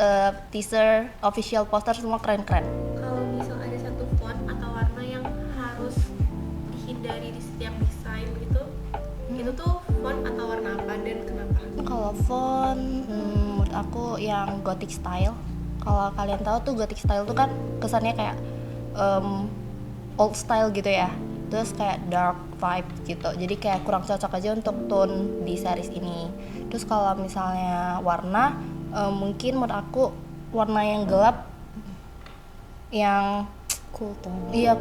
teaser, official poster, semua keren-keren. Kalau misal ada satu font atau warna yang harus dihindari di setiap desain gitu, itu tuh font atau warna apa dan kenapa? Kalau font, menurut aku yang gothic style. Kalau kalian tahu tuh gothic style tuh kan kesannya kayak old style gitu ya, terus kayak dark vibe gitu, jadi kayak kurang cocok aja untuk tone di series ini. Terus kalau misalnya warna, mungkin menurut aku warna yang gelap, yang cool tone. Iya,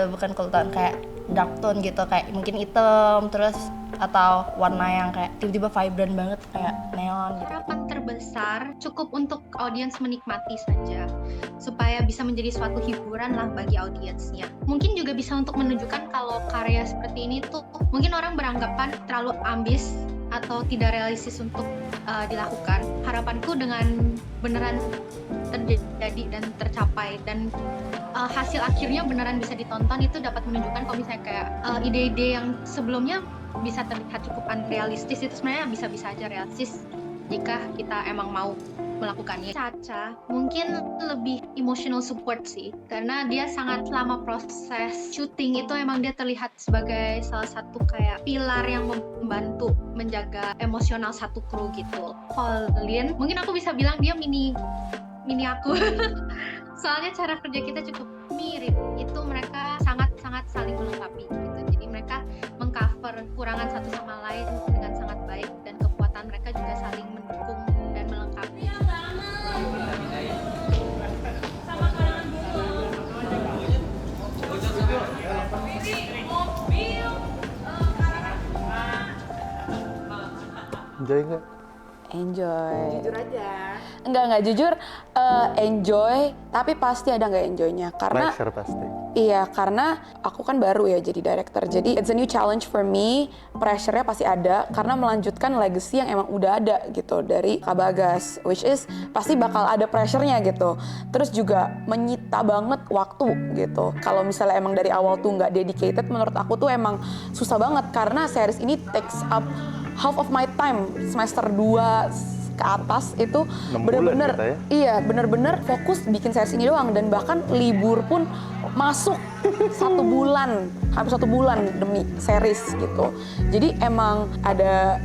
bukan cool tone, kayak dark tone gitu, kayak mungkin hitam, terus atau warna yang kayak tiba-tiba vibrant banget kayak neon gitu. Harapan terbesar cukup untuk audiens menikmati saja, supaya bisa menjadi suatu hiburan lah bagi audiensnya. Mungkin juga bisa untuk menunjukkan kalau karya seperti ini tuh mungkin orang beranggapan terlalu ambis atau tidak realistis untuk dilakukan. Harapanku dengan beneran terjadi dan tercapai, dan hasil akhirnya beneran bisa ditonton, itu dapat menunjukkan kalau misalnya kayak ide-ide yang sebelumnya bisa terlihat cukup unrealistis itu sebenarnya bisa-bisa aja realistis jika kita emang mau melakukannya. Caca mungkin lebih emotional support sih, karena dia sangat lama proses syuting itu emang dia terlihat sebagai salah satu kayak pilar yang membantu menjaga emosional satu kru gitu. Colin mungkin aku bisa bilang dia mini aku soalnya cara kerja kita cukup mirip, itu mereka sangat saling melengkapi gitu. Jadi mereka mengcover kekurangan satu sama lain dengan sangat baik, dan kekuatan mereka juga saling mendukung dan melengkapi. Enjoy nggak? Enjoy. Jujur aja. Enggak jujur, enjoy, tapi pasti ada nggak enjoynya, karena Pressure pasti. iya, karena aku kan baru ya jadi director, jadi it's a new challenge for me. Pressure-nya pasti ada karena melanjutkan legacy yang emang udah ada gitu dari Kak Bagas, which is pasti bakal ada pressure-nya gitu. Terus juga menyita banget waktu gitu. Kalau misalnya emang dari awal tuh nggak dedicated, menurut aku tuh emang susah banget, karena series ini takes up half of my time. Semester 2 ke atas itu bener-bener ya? Iya, bener-bener fokus bikin series ini doang, dan bahkan libur pun masuk 1 bulan, hampir 1 bulan demi series gitu. Jadi emang ada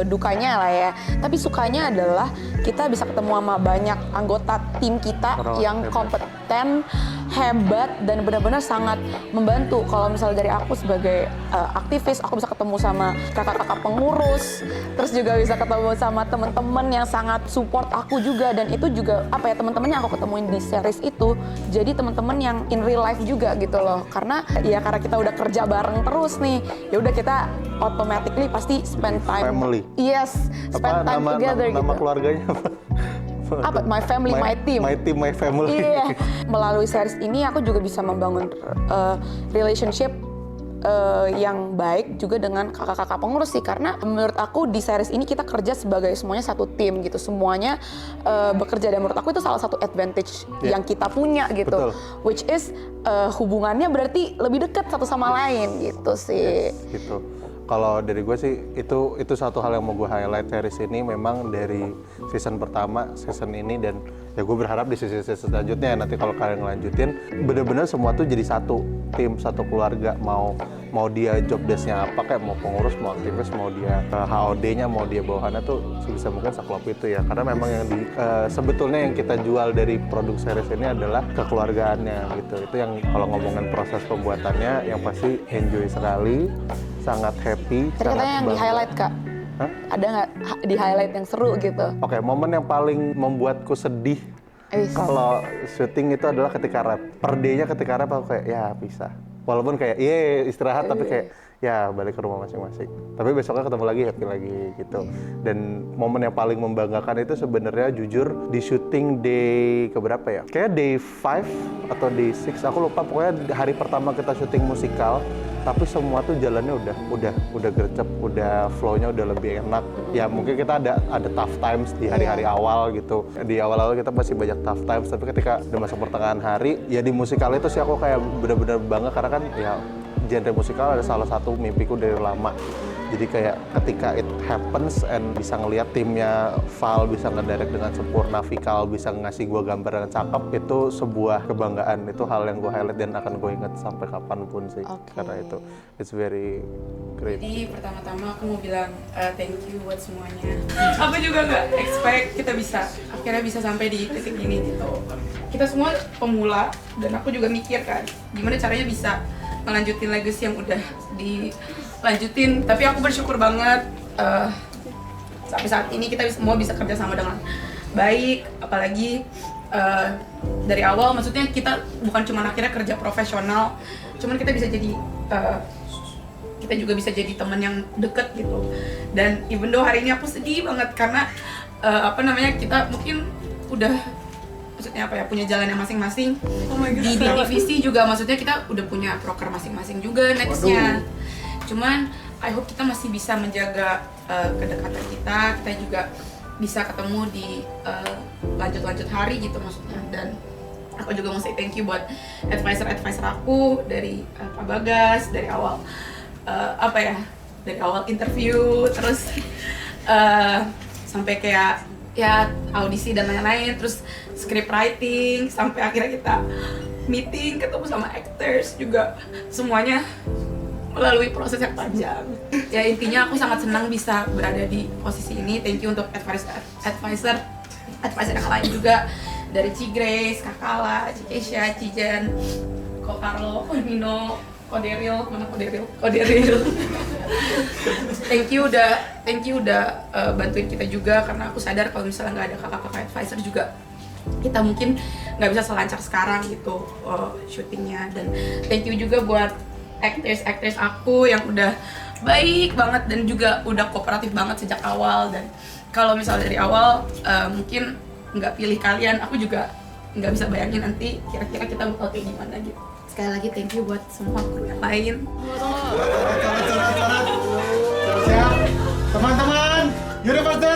dukanya lah ya, tapi sukanya adalah kita bisa ketemu sama banyak anggota tim kita yang kompeten, hebat, dan benar-benar sangat membantu. Kalau misalnya dari aku sebagai aktivis, aku bisa ketemu sama kakak-kakak pengurus, terus juga bisa ketemu sama teman-teman yang sangat support aku juga, dan itu juga teman-teman yang aku ketemuin di series itu jadi teman-teman yang in real life juga gitu loh. Karena kita udah kerja bareng terus nih, ya udah kita automatically pasti spend time. Family. Yes, spend time together gitu. Nama keluarganya apa? My family, my team. My team, my family. Iya. Melalui series ini aku juga bisa membangun relationship yang baik juga dengan kakak-kakak pengurus sih, karena menurut aku di series ini kita kerja sebagai semuanya satu tim gitu, semuanya bekerja, dan menurut aku itu salah satu advantage yang kita punya gitu. Betul. Which is hubungannya berarti lebih dekat satu sama lain gitu sih. Gitu. Kalau dari gue sih itu satu hal yang mau gue highlight series ini, memang dari season pertama, season ini, dan Ya gue berharap di sisi selanjutnya nanti kalau kalian ngelanjutin bener-bener semua tuh jadi satu tim, satu keluarga. Mau dia job desk-nya apa, kayak mau pengurus, mau aktivis, mau dia HOD-nya, mau dia bawahannya tuh sebisa mungkin seklop itu ya. Karena memang yang sebetulnya yang kita jual dari produk series ini adalah kekeluargaannya gitu. Itu yang kalau ngomongin proses pembuatannya yang pasti enjoy sekali, sangat happy. Tadi katanya yang di-highlight, Kak. Hah? Ada nggak di-highlight yang seru gitu? Oke, momen yang paling membuatku sedih kalau syuting itu adalah ketika rap. Per day-nya ketika rap aku kayak, ya bisa. Walaupun kayak, istirahat, tapi kayak, ya balik ke rumah masing-masing. Tapi besoknya ketemu lagi, happy lagi gitu. Dan momen yang paling membanggakan itu sebenarnya jujur di syuting day keberapa ya? Kayak day 5 atau day 6, aku lupa. Pokoknya hari pertama kita syuting musikal, tapi semua tuh jalannya udah gercep, udah flow-nya udah lebih enak. Ya mungkin kita ada tough times di hari-hari awal gitu. Di awal-awal kita masih banyak tough times, tapi ketika udah masuk pertengahan hari, ya di musikal itu sih aku kayak bener-bener bangga karena kan ya genre musikal ada salah satu mimpiku dari lama. Jadi kayak ketika it happens and bisa ngelihat timnya Val bisa ngedirect dengan sempurna, Vikal bisa ngasih gue gambar dengan cakep, itu sebuah kebanggaan. Itu hal yang gue highlight dan akan gue ingat sampai kapanpun sih. Karena itu it's very great. Jadi pertama-tama aku mau bilang thank you buat semuanya. Aku juga nggak expect kita akhirnya bisa sampai di titik ini gitu. Kita semua pemula dan aku juga mikir kan gimana caranya bisa melanjutin legacy yang udah dilanjutin. Tapi aku bersyukur banget sampai saat ini kita semua bisa kerja sama dengan baik. Apalagi dari awal, maksudnya kita bukan cuma akhirnya kerja profesional, cuman kita bisa jadi kita juga bisa jadi teman yang deket gitu. Dan even though hari ini aku sedih banget karena kita mungkin udah maksudnya punya jalannya masing-masing. Di divisi juga maksudnya kita udah punya proker masing-masing juga nextnya. Cuman I hope kita masih bisa menjaga kedekatan kita juga bisa ketemu di lanjut dari gitu maksudnya. Dan aku juga mau say thank you buat advisor aku dari Pak Bagas dari awal dari awal interview terus sampai kayak ya audisi dan lain-lain, terus script writing sampai akhirnya kita meeting ketemu sama actors juga, semuanya melalui proses yang panjang. Ya intinya aku sangat senang bisa berada di posisi ini. Thank you untuk advisor yang lain juga dari Ci Grace, Kakala, Ci Keisha, Cijen, Ko Carlo, Ko Nino, Ko Daryl. Thank you udah bantuin kita juga, karena aku sadar kalau misalnya nggak ada kakak-kakak advisor juga kita mungkin nggak bisa selancar sekarang gitu syutingnya. Dan thank you juga buat actors aku yang udah baik banget dan juga udah kooperatif banget sejak awal. Dan kalau misalnya dari awal mungkin nggak pilih kalian, aku juga nggak bisa bayangin nanti kira-kira kita bakal kayak gimana gitu. Sekali lagi thank you buat semua kru yang lain. Siap, teman-teman, Universitas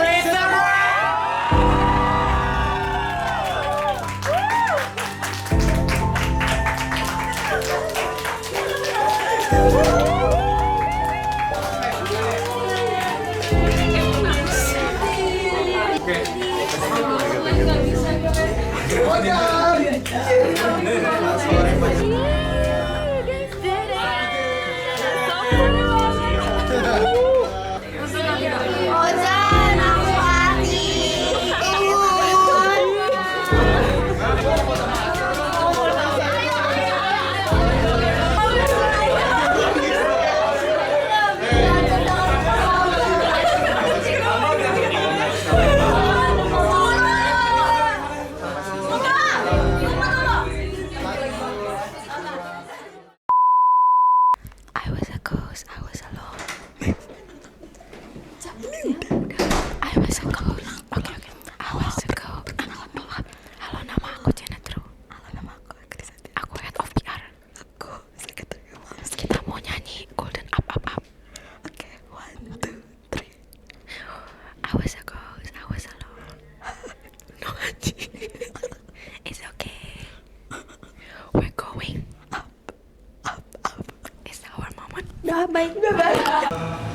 Udah baik.